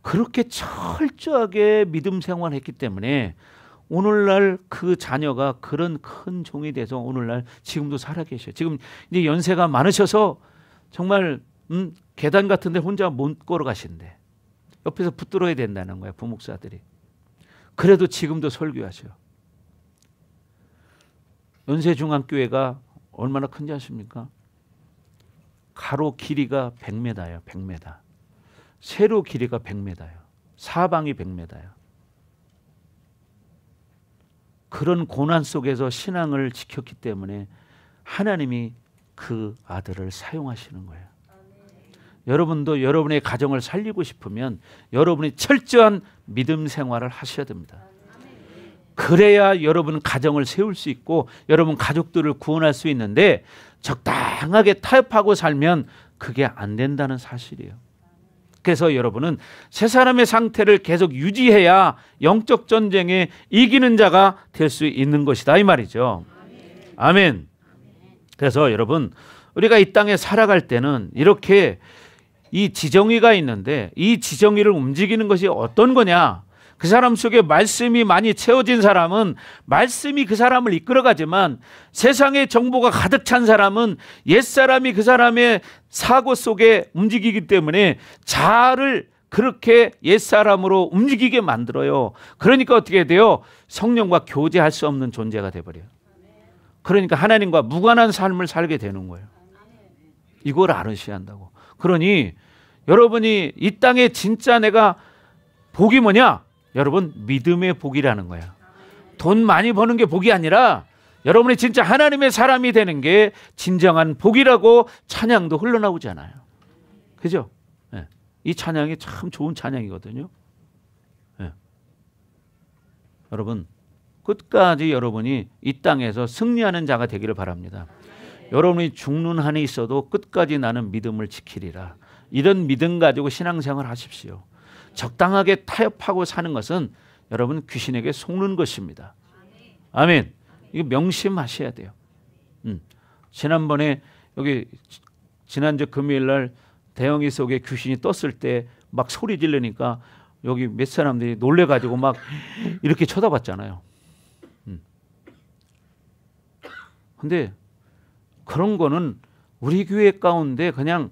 그렇게 철저하게 믿음 생활했기 때문에 오늘날 그 자녀가 그런 큰 종이 돼서 오늘날 지금도 살아계셔요. 지금 이제 연세가 많으셔서 정말 계단 같은 데 혼자 못 걸어가신대. 옆에서 붙들어야 된다는 거예요, 부목사들이. 그래도 지금도 설교하셔요. 연세중앙교회가 얼마나 큰지 아십니까? 가로 길이가 100m예요. 100m. 세로 길이가 100m예요. 사방이 100m예요. 그런 고난 속에서 신앙을 지켰기 때문에 하나님이 그 아들을 사용하시는 거예요. 여러분도 여러분의 가정을 살리고 싶으면 여러분이 철저한 믿음 생활을 하셔야 됩니다. 그래야 여러분 가정을 세울 수 있고 여러분 가족들을 구원할 수 있는데 적당하게 타협하고 살면 그게 안 된다는 사실이에요. 그래서 여러분은 세 사람의 상태를 계속 유지해야 영적 전쟁에 이기는 자가 될 수 있는 것이다, 이 말이죠. 아멘. 그래서 여러분, 우리가 이 땅에 살아갈 때는 이렇게 이 지정의가 있는데 이 지정의를 움직이는 것이 어떤 거냐? 그 사람 속에 말씀이 많이 채워진 사람은 말씀이 그 사람을 이끌어가지만 세상의 정보가 가득 찬 사람은 옛사람이 그 사람의 사고 속에 움직이기 때문에 자아를 그렇게 옛사람으로 움직이게 만들어요. 그러니까 어떻게 돼요? 성령과 교제할 수 없는 존재가 돼버려요. 그러니까 하나님과 무관한 삶을 살게 되는 거예요. 이걸 알으셔야 한다고. 그러니 여러분이 이 땅에 진짜 내가 복이 뭐냐? 여러분, 믿음의 복이라는 거야. 돈 많이 버는 게 복이 아니라 여러분이 진짜 하나님의 사람이 되는 게 진정한 복이라고 찬양도 흘러나오잖아요. 그죠? 네. 이 찬양이 참 좋은 찬양이거든요. 네. 여러분, 끝까지 여러분이 이 땅에서 승리하는 자가 되기를 바랍니다. 여러분이 죽는 한이 있어도 끝까지 나는 믿음을 지키리라. 이런 믿음 가지고 신앙생활 하십시오. 적당하게 타협하고 사는 것은 여러분 귀신에게 속는 것입니다. 아멘. 이거 명심하셔야 돼요. 지난번에 여기 지난주 금요일 날 대형이 속에 귀신이 떴을 때 막 소리 지르니까 여기 몇 사람들이 놀래가지고 막 이렇게 쳐다봤잖아요. 근데 그런 거는 우리 교회 가운데 그냥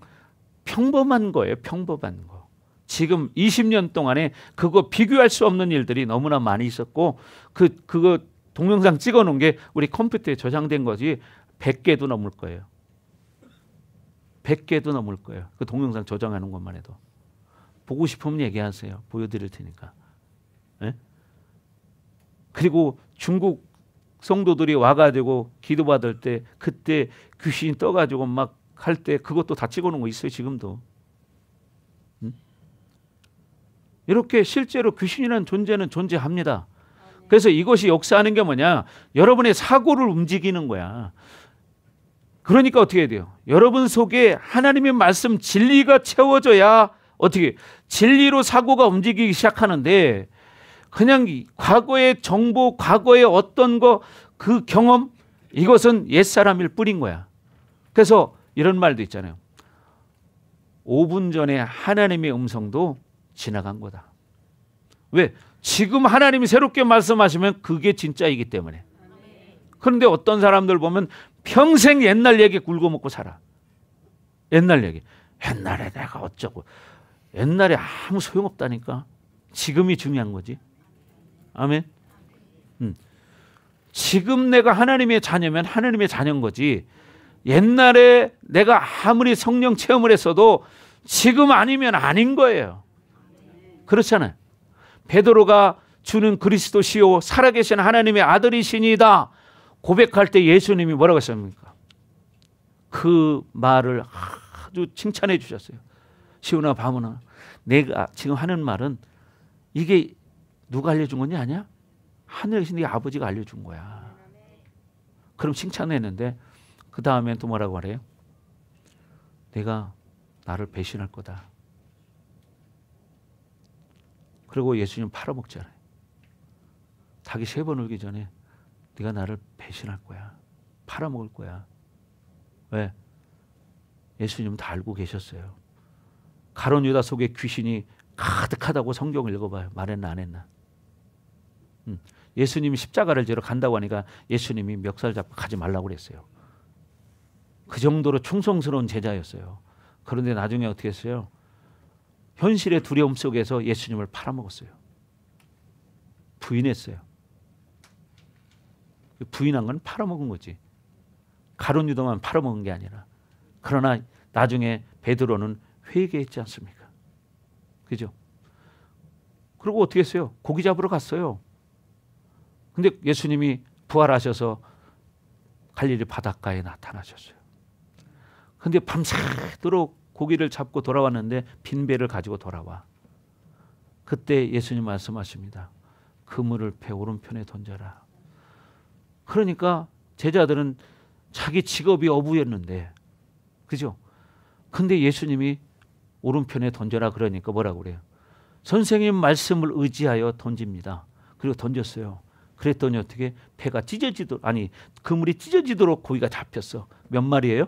평범한 거예요. 평범한 거. 지금 20년 동안에 그거 비교할 수 없는 일들이 너무나 많이 있었고 그거 동영상 찍어놓은 게 우리 컴퓨터에 저장된 거지 100개도 넘을 거예요. 100개도 넘을 거예요. 그 동영상 저장하는 것만 해도. 보고 싶으면 얘기하세요. 보여드릴 테니까. 네? 그리고 중국 성도들이 와가지고 기도받을 때 그때 귀신이 떠가지고 막 할 때 그것도 다 찍어놓은 거 있어요. 지금도. 이렇게 실제로 귀신이라는 존재는 존재합니다. 그래서 이것이 역사하는 게 뭐냐? 여러분의 사고를 움직이는 거야. 그러니까 어떻게 해야 돼요? 여러분 속에 하나님의 말씀 진리가 채워져야 어떻게 진리로 사고가 움직이기 시작하는데 그냥 과거의 정보, 과거의 어떤 거 그 경험 이것은 옛사람일 뿐인 거야. 그래서 이런 말도 있잖아요. 5분 전에 하나님의 음성도 지나간 거다. 왜? 지금 하나님이 새롭게 말씀하시면 그게 진짜이기 때문에. 그런데 어떤 사람들 보면 평생 옛날 얘기 굴거먹고 살아. 옛날 얘기. 옛날에 내가 어쩌고. 옛날에 아무 소용없다니까. 지금이 중요한 거지. 아멘. 지금 내가 하나님의 자녀면 하나님의 자녀인 거지. 옛날에 내가 아무리 성령 체험을 했어도 지금 아니면 아닌 거예요. 그렇잖아요. 베드로가 주는 그리스도시요 살아계신 하나님의 아들이시니다 고백할 때 예수님이 뭐라고 했습니까? 그 말을 아주 칭찬해 주셨어요. 시온아 바모나 내가 지금 하는 말은 이게 누가 알려준 거냐 아니야? 하늘에 계신 네 아버지가 알려준 거야. 그럼 칭찬했는데 그 다음엔 또 뭐라고 하래요? 내가 나를 배신할 거다. 그리고 예수님 팔아먹잖아요. 닭이 3번 울기 전에 네가 나를 배신할 거야. 팔아먹을 거야. 왜? 예수님은 다 알고 계셨어요. 가룟 유다 속에 귀신이 가득하다고 성경을 읽어봐요. 말했나 안 했나? 예수님이 십자가를 지러 간다고 하니까 예수님이 멱살 잡고 가지 말라고 그랬어요. 그 정도로 충성스러운 제자였어요. 그런데 나중에 어떻게 했어요? 현실의 두려움 속에서 예수님을 팔아먹었어요. 부인했어요. 부인한 건 팔아먹은 거지. 가룟 유다만 팔아먹은 게 아니라. 그러나 나중에 베드로는 회개했지 않습니까? 그죠? 그리고 어떻게 했어요? 고기 잡으러 갔어요. 근데 예수님이 부활하셔서 갈릴리 바닷가에 나타나셨어요. 근데 밤새도록 고기를 잡고 돌아왔는데 빈 배를 가지고 돌아와. 그때 예수님 말씀하십니다. 그물을 배 오른편에 던져라. 그러니까 제자들은 자기 직업이 어부였는데 그죠? 근데 예수님이 오른편에 던져라 그러니까 뭐라고 그래요? 선생님 말씀을 의지하여 던집니다. 그리고 던졌어요. 그랬더니 어떻게 배가 찢어지도록 아니 그물이 찢어지도록 고기가 잡혔어. 몇 마리예요?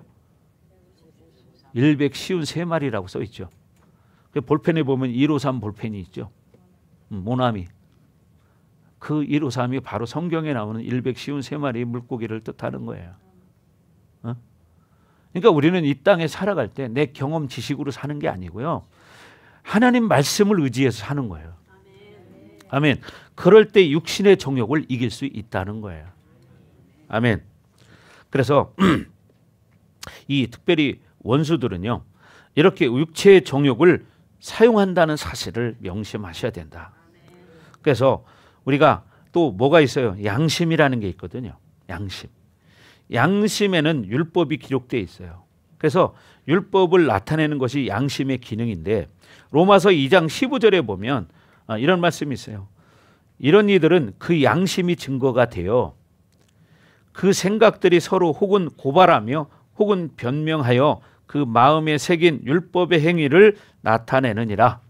153마리라고 써 있죠. 볼펜에 보면 153 볼펜이 있죠. 모나미. 그 153이 바로 성경에 나오는 153마리의 물고기를 뜻하는 거예요. 그러니까 우리는 이 땅에 살아갈 때 내 경험 지식으로 사는 게 아니고요. 하나님 말씀을 의지해서 사는 거예요. 아멘. 그럴 때 육신의 정욕을 이길 수 있다는 거예요. 아멘. 그래서 이 특별히 원수들은요. 이렇게 육체의 정욕을 사용한다는 사실을 명심하셔야 된다. 그래서 우리가 또 뭐가 있어요? 양심이라는 게 있거든요. 양심. 양심에는 율법이 기록되어 있어요. 그래서 율법을 나타내는 것이 양심의 기능인데 로마서 2장 15절에 보면 이런 말씀이 있어요. 이런 이들은 그 양심이 증거가 되어 그 생각들이 서로 혹은 고발하며 혹은 변명하여 그 마음에 새긴 율법의 행위를 나타내느니라.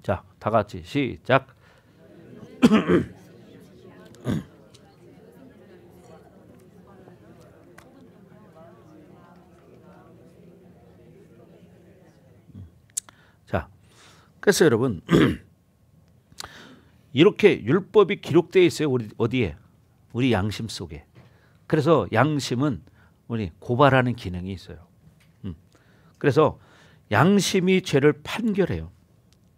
자, 다 같이 시작. 자, 그래서 여러분 이렇게 율법이 기록되어 있어요. 우리 어디에? 우리 양심 속에. 그래서 양심은 우리 고발하는 기능이 있어요. 그래서 양심이 죄를 판결해요.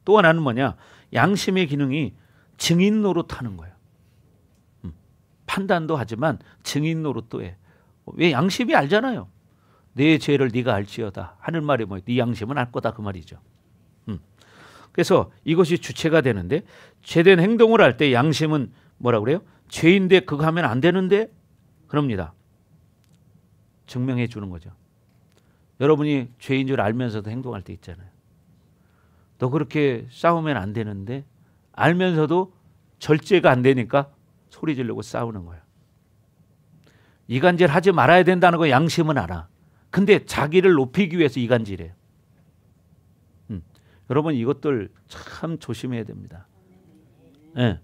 또 하나는 뭐냐? 양심의 기능이 증인 노릇하는 거예요. 판단도 하지만 증인 노릇도 해. 왜? 양심이 알잖아요. 내 죄를 네가 알지어다 하는 말이 뭐예요? 네 양심은 알 거다 그 말이죠. 그래서 이것이 주체가 되는데 죄된 행동을 할 때 양심은 뭐라 그래요? 죄인데 그거 하면 안 되는데 그럽니다. 증명해 주는 거죠. 여러분이 죄인 줄 알면서도 행동할 때 있잖아요. 너 그렇게 싸우면 안 되는데 알면서도 절제가 안 되니까 소리 지르고 싸우는 거예요. 이간질 하지 말아야 된다는 거 양심은 알아. 근데 자기를 높이기 위해서 이간질해요. 여러분 이것들 참 조심해야 됩니다. 네.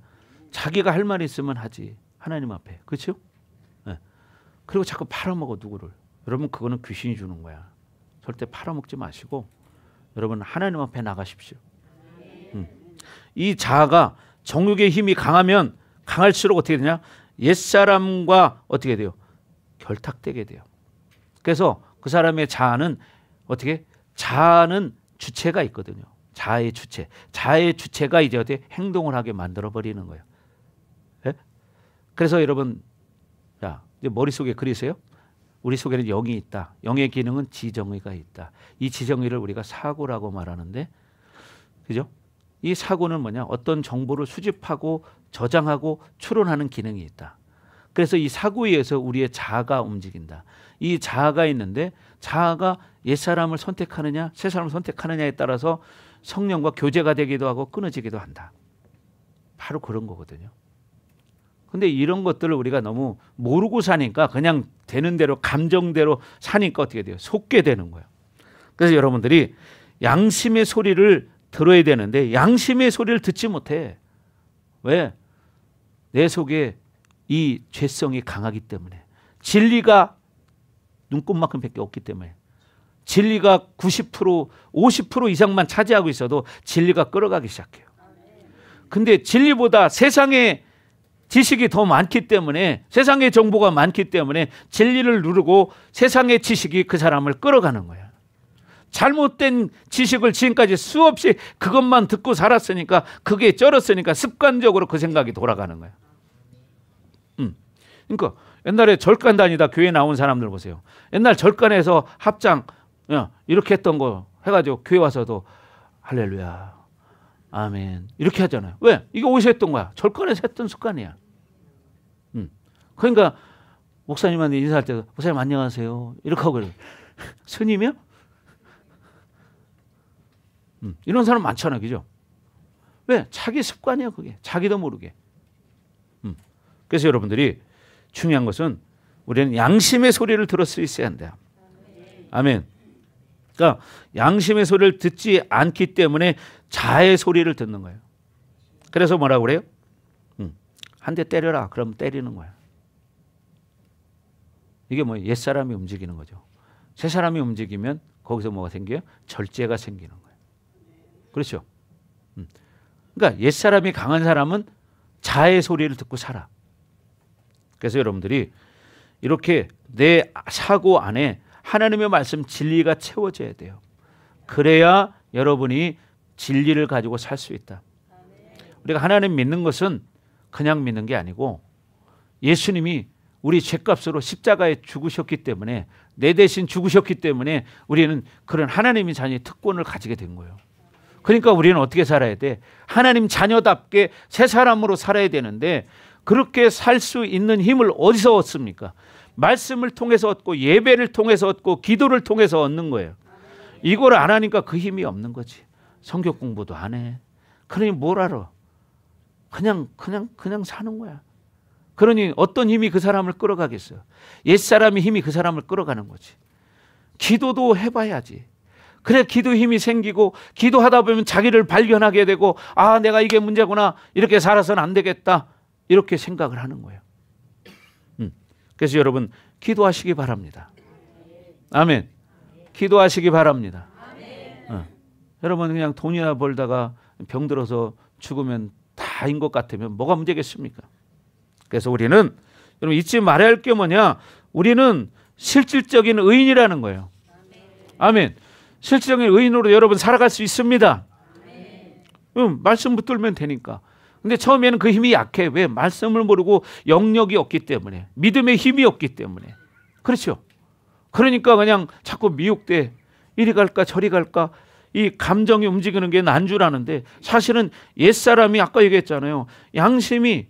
자기가 할 말이 있으면 하지. 하나님 앞에. 그렇죠? 네. 그리고 자꾸 팔아먹어 누구를. 여러분 그거는 귀신이 주는 거야. 절대 팔아먹지 마시고 여러분 하나님 앞에 나가십시오. 이 자아가 정욕의 힘이 강하면 강할수록 어떻게 되냐? 옛사람과 어떻게 돼요? 결탁되게 돼요. 그래서 그 사람의 자아는 어떻게? 자아는 주체가 있거든요. 자아의 주체. 자아의 주체가 이제 어떻게 행동을 하게 만들어 버리는 거예요. 네? 그래서 여러분 자, 이제 머릿속에 그리세요? 우리 속에는 영이 있다. 영의 기능은 지정의가 있다. 이 지정의를 우리가 사고라고 말하는데 그죠? 이 사고는 뭐냐? 어떤 정보를 수집하고 저장하고 추론하는 기능이 있다. 그래서 이 사고에 의해서 우리의 자아가 움직인다. 이 자아가 있는데 자아가 옛사람을 선택하느냐 새사람을 선택하느냐에 따라서 성령과 교제가 되기도 하고 끊어지기도 한다. 바로 그런 거거든요. 근데 이런 것들을 우리가 너무 모르고 사니까 그냥 되는 대로 감정대로 사니까 어떻게 돼요? 속게 되는 거예요. 그래서 여러분들이 양심의 소리를 들어야 되는데 양심의 소리를 듣지 못해. 왜? 내 속에 이 죄성이 강하기 때문에 진리가 눈꼽만큼 밖에 없기 때문에 진리가 90% 50% 이상만 차지하고 있어도 진리가 끌어가기 시작해요. 근데 진리보다 세상의 지식이 더 많기 때문에 세상의 정보가 많기 때문에 진리를 누르고 세상의 지식이 그 사람을 끌어가는 거야. 잘못된 지식을 지금까지 수없이 그것만 듣고 살았으니까 그게 쩔었으니까 습관적으로 그 생각이 돌아가는 거야. 그러니까 옛날에 절간 다니다 교회 나온 사람들 보세요. 옛날 절간에서 합장 이렇게 했던 거 해가지고 교회 와서도 할렐루야 아멘 이렇게 하잖아요. 왜? 이게 어디서 했던 거야? 절간에서 했던 습관이야. 그러니까 목사님한테 인사할 때 목사님 안녕하세요 이렇게 하고 그래요. 스님이요? 이런 사람 많잖아. 그죠? 왜? 자기 습관이야 그게. 자기도 모르게. 그래서 여러분들이 중요한 것은 우리는 양심의 소리를 들을 수 있어야 한다. 아멘. 그러니까 양심의 소리를 듣지 않기 때문에 자의 소리를 듣는 거예요. 그래서 뭐라고 그래요? 한 대 때려라. 그럼 때리는 거야. 이게 뭐 옛사람이 움직이는 거죠. 새사람이 움직이면 거기서 뭐가 생겨요? 절제가 생기는 거예요. 그렇죠? 그러니까 옛사람이 강한 사람은 자의 소리를 듣고 살아. 그래서 여러분들이 이렇게 내 사고 안에 하나님의 말씀 진리가 채워져야 돼요. 그래야 여러분이 진리를 가지고 살 수 있다. 우리가 하나님 믿는 것은 그냥 믿는 게 아니고 예수님이 우리 죄값으로 십자가에 죽으셨기 때문에 내 대신 죽으셨기 때문에 우리는 그런 하나님의 자녀의 특권을 가지게 된 거예요. 그러니까 우리는 어떻게 살아야 돼? 하나님 자녀답게 새 사람으로 살아야 되는데 그렇게 살 수 있는 힘을 어디서 얻습니까? 말씀을 통해서 얻고 예배를 통해서 얻고 기도를 통해서 얻는 거예요. 이걸 안 하니까 그 힘이 없는 거지. 성경 공부도 안 해. 그러니 뭘 알아? 그냥 사는 거야. 그러니 어떤 힘이 그 사람을 끌어가겠어요? 옛사람의 힘이 그 사람을 끌어가는 거지. 기도도 해봐야지. 그래 기도 힘이 생기고 기도하다 보면 자기를 발견하게 되고 아 내가 이게 문제구나 이렇게 살아서는 안 되겠다 이렇게 생각을 하는 거예요. 그래서 여러분 기도하시기 바랍니다. 아멘. 기도하시기 바랍니다. 여러분 그냥 돈이나 벌다가 병들어서 죽으면 다인 것 같으면 뭐가 문제겠습니까? 그래서 우리는 여러분 잊지 말아야 할 게 뭐냐? 우리는 실질적인 의인이라는 거예요. 아멘. 실질적인 의인으로 여러분 살아갈 수 있습니다. 말씀 붙들면 되니까. 근데 처음에는 그 힘이 약해. 왜? 말씀을 모르고 영역이 없기 때문에. 믿음의 힘이 없기 때문에. 그렇죠? 그러니까 그냥 자꾸 미혹돼. 이리 갈까 저리 갈까. 이 감정이 움직이는 게 난 줄 아는데 사실은 옛사람이 아까 얘기했잖아요. 양심이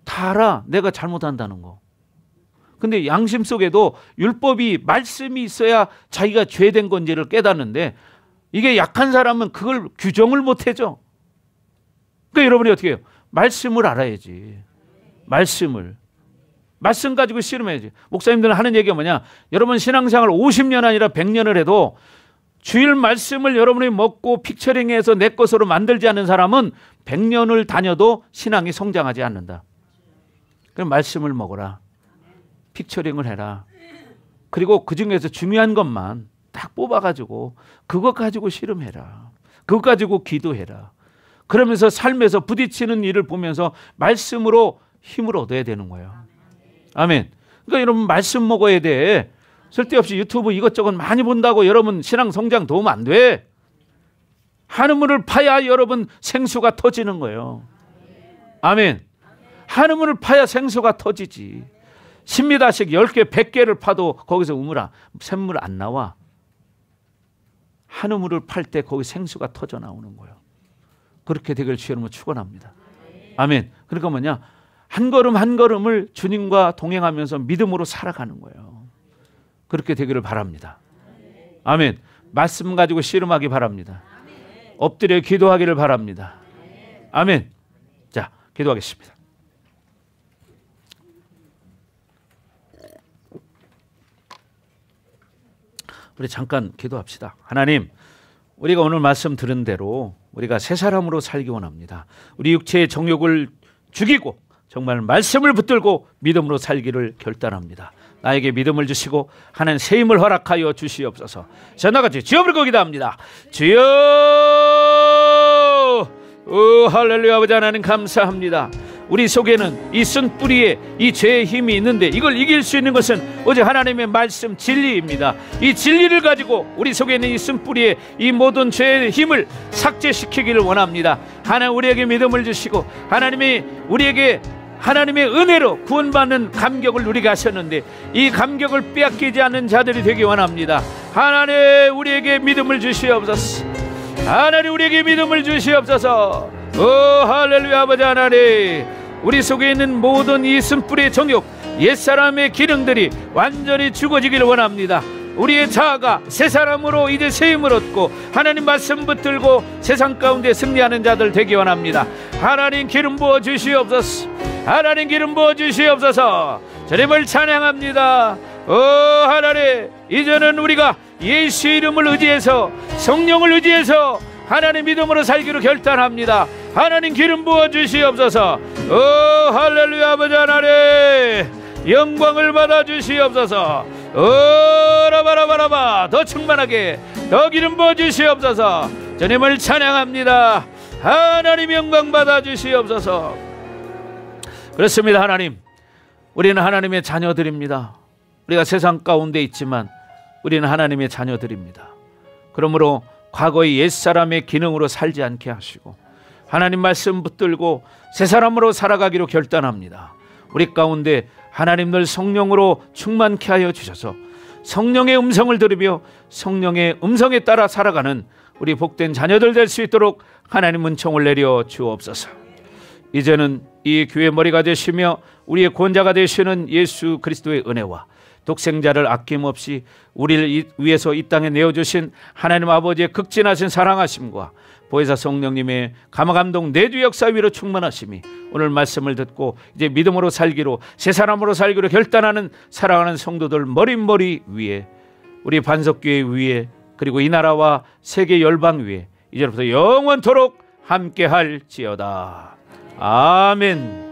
다 알아. 내가 잘못한다는 거. 근데 양심 속에도 율법이 말씀이 있어야 자기가 죄된 건지를 깨닫는데 이게 약한 사람은 그걸 규정을 못 해줘. 그러니까 여러분이 어떻게 해요? 말씀을 알아야지. 말씀 가지고 씨름해야지. 목사님들은 하는 얘기가 뭐냐? 여러분 신앙생활 50년 아니라 100년을 해도 주일 말씀을 여러분이 먹고 픽처링해서 내 것으로 만들지 않는 사람은 100년을 다녀도 신앙이 성장하지 않는다. 그럼 말씀을 먹어라. 픽처링을 해라. 그리고 그 중에서 중요한 것만 딱 뽑아가지고 그것 가지고 씨름해라. 그것 가지고 기도해라. 그러면서 삶에서 부딪히는 일을 보면서 말씀으로 힘을 얻어야 되는 거예요. 아멘. 그러니까 여러분 말씀 먹어야 돼. 쓸데없이 유튜브 이것저것 많이 본다고 여러분 신앙 성장 도움 안 돼. 한우물을 파야 여러분 생수가 터지는 거예요. 아멘. 한우물을 파야 생수가 터지지. 10m씩 10개 100개를 파도 거기서 샘물 안 나와. 한우물을 팔 때 거기 생수가 터져 나오는 거예요. 그렇게 되길 주여 여러분 축원합니다. 아멘. 그러니까 뭐냐? 한 걸음 한 걸음을 주님과 동행하면서 믿음으로 살아가는 거예요. 그렇게 되기를 바랍니다. 아멘. 말씀 가지고 씨름하기 바랍니다. 엎드려 기도하기를 바랍니다. 아멘. 자, 기도하겠습니다. 우리 잠깐 기도합시다. 하나님, 우리가 오늘 말씀 들은 대로 우리가 새 사람으로 살기 원합니다. 우리 육체의 정욕을 죽이고 정말 말씀을 붙들고 믿음으로 살기를 결단합니다. 나에게 믿음을 주시고 하나님 새 힘을 허락하여 주시옵소서. 자, 나같이 주여 부르고 기도합니다. 주여, 할렐루야. 아버지 하나님 감사합니다. 우리 속에는 이 쓴 뿌리에 이 죄의 힘이 있는데 이걸 이길 수 있는 것은 오직 하나님의 말씀 진리입니다. 이 진리를 가지고 우리 속에 있는 이 쓴 뿌리에 이 모든 죄의 힘을 삭제시키기를 원합니다. 하나님 우리에게 믿음을 주시고 하나님이 우리에게 하나님의 은혜로 구원받는 감격을 누리게 하셨는데 이 감격을 빼앗기지 않는 자들이 되기 원합니다. 하나님 우리에게 믿음을 주시옵소서. 하나님 우리에게 믿음을 주시옵소서. 할렐루야. 아버지 하나님, 우리 속에 있는 모든 이 쓴뿌리의 정욕, 옛사람의 기능들이 완전히 죽어지기를 원합니다. 우리의 자아가 새 사람으로 이제 새 힘을 얻고 하나님 말씀 붙들고 세상 가운데 승리하는 자들 되기 원합니다. 하나님 기름 부어 주시옵소서. 하나님 기름 부어 주시옵소서. 주님을 찬양합니다. 하나님, 이제는 우리가 예수 이름을 의지해서 성령을 의지해서 하나님 믿음으로 살기로 결단합니다. 하나님 기름 부어 주시옵소서. 할렐루야. 아버지 하나님 영광을 받아 주시옵소서. 라바라바라바 더 충만하게 더 기름 부어 주시옵소서. 주님을 찬양합니다. 하나님 영광 받아 주시옵소서. 그렇습니다. 하나님, 우리는 하나님의 자녀들입니다. 우리가 세상 가운데 있지만 우리는 하나님의 자녀들입니다. 그러므로 과거의 옛사람의 기능으로 살지 않게 하시고 하나님 말씀 붙들고 새 사람으로 살아가기로 결단합니다. 우리 가운데 하나님 늘 성령으로 충만케 하여 주셔서 성령의 음성을 들으며 성령의 음성에 따라 살아가는 우리 복된 자녀들 될 수 있도록 하나님 은총을 내려 주옵소서. 이제는 이 교회 머리가 되시며 우리의 구원자가 되시는 예수 그리스도의 은혜와 독생자를 아낌없이 우리를 위해서 이 땅에 내어주신 하나님 아버지의 극진하신 사랑하심과 보혜사 성령님의 감화감동 내주 역사 위로 충만하심이 오늘 말씀을 듣고 이제 믿음으로 살기로 새 사람으로 살기로 결단하는 사랑하는 성도들 머릿머리 위에 우리 반석교회 위에 그리고 이 나라와 세계 열방 위에 이제부터 영원토록 함께할지어다. 아멘.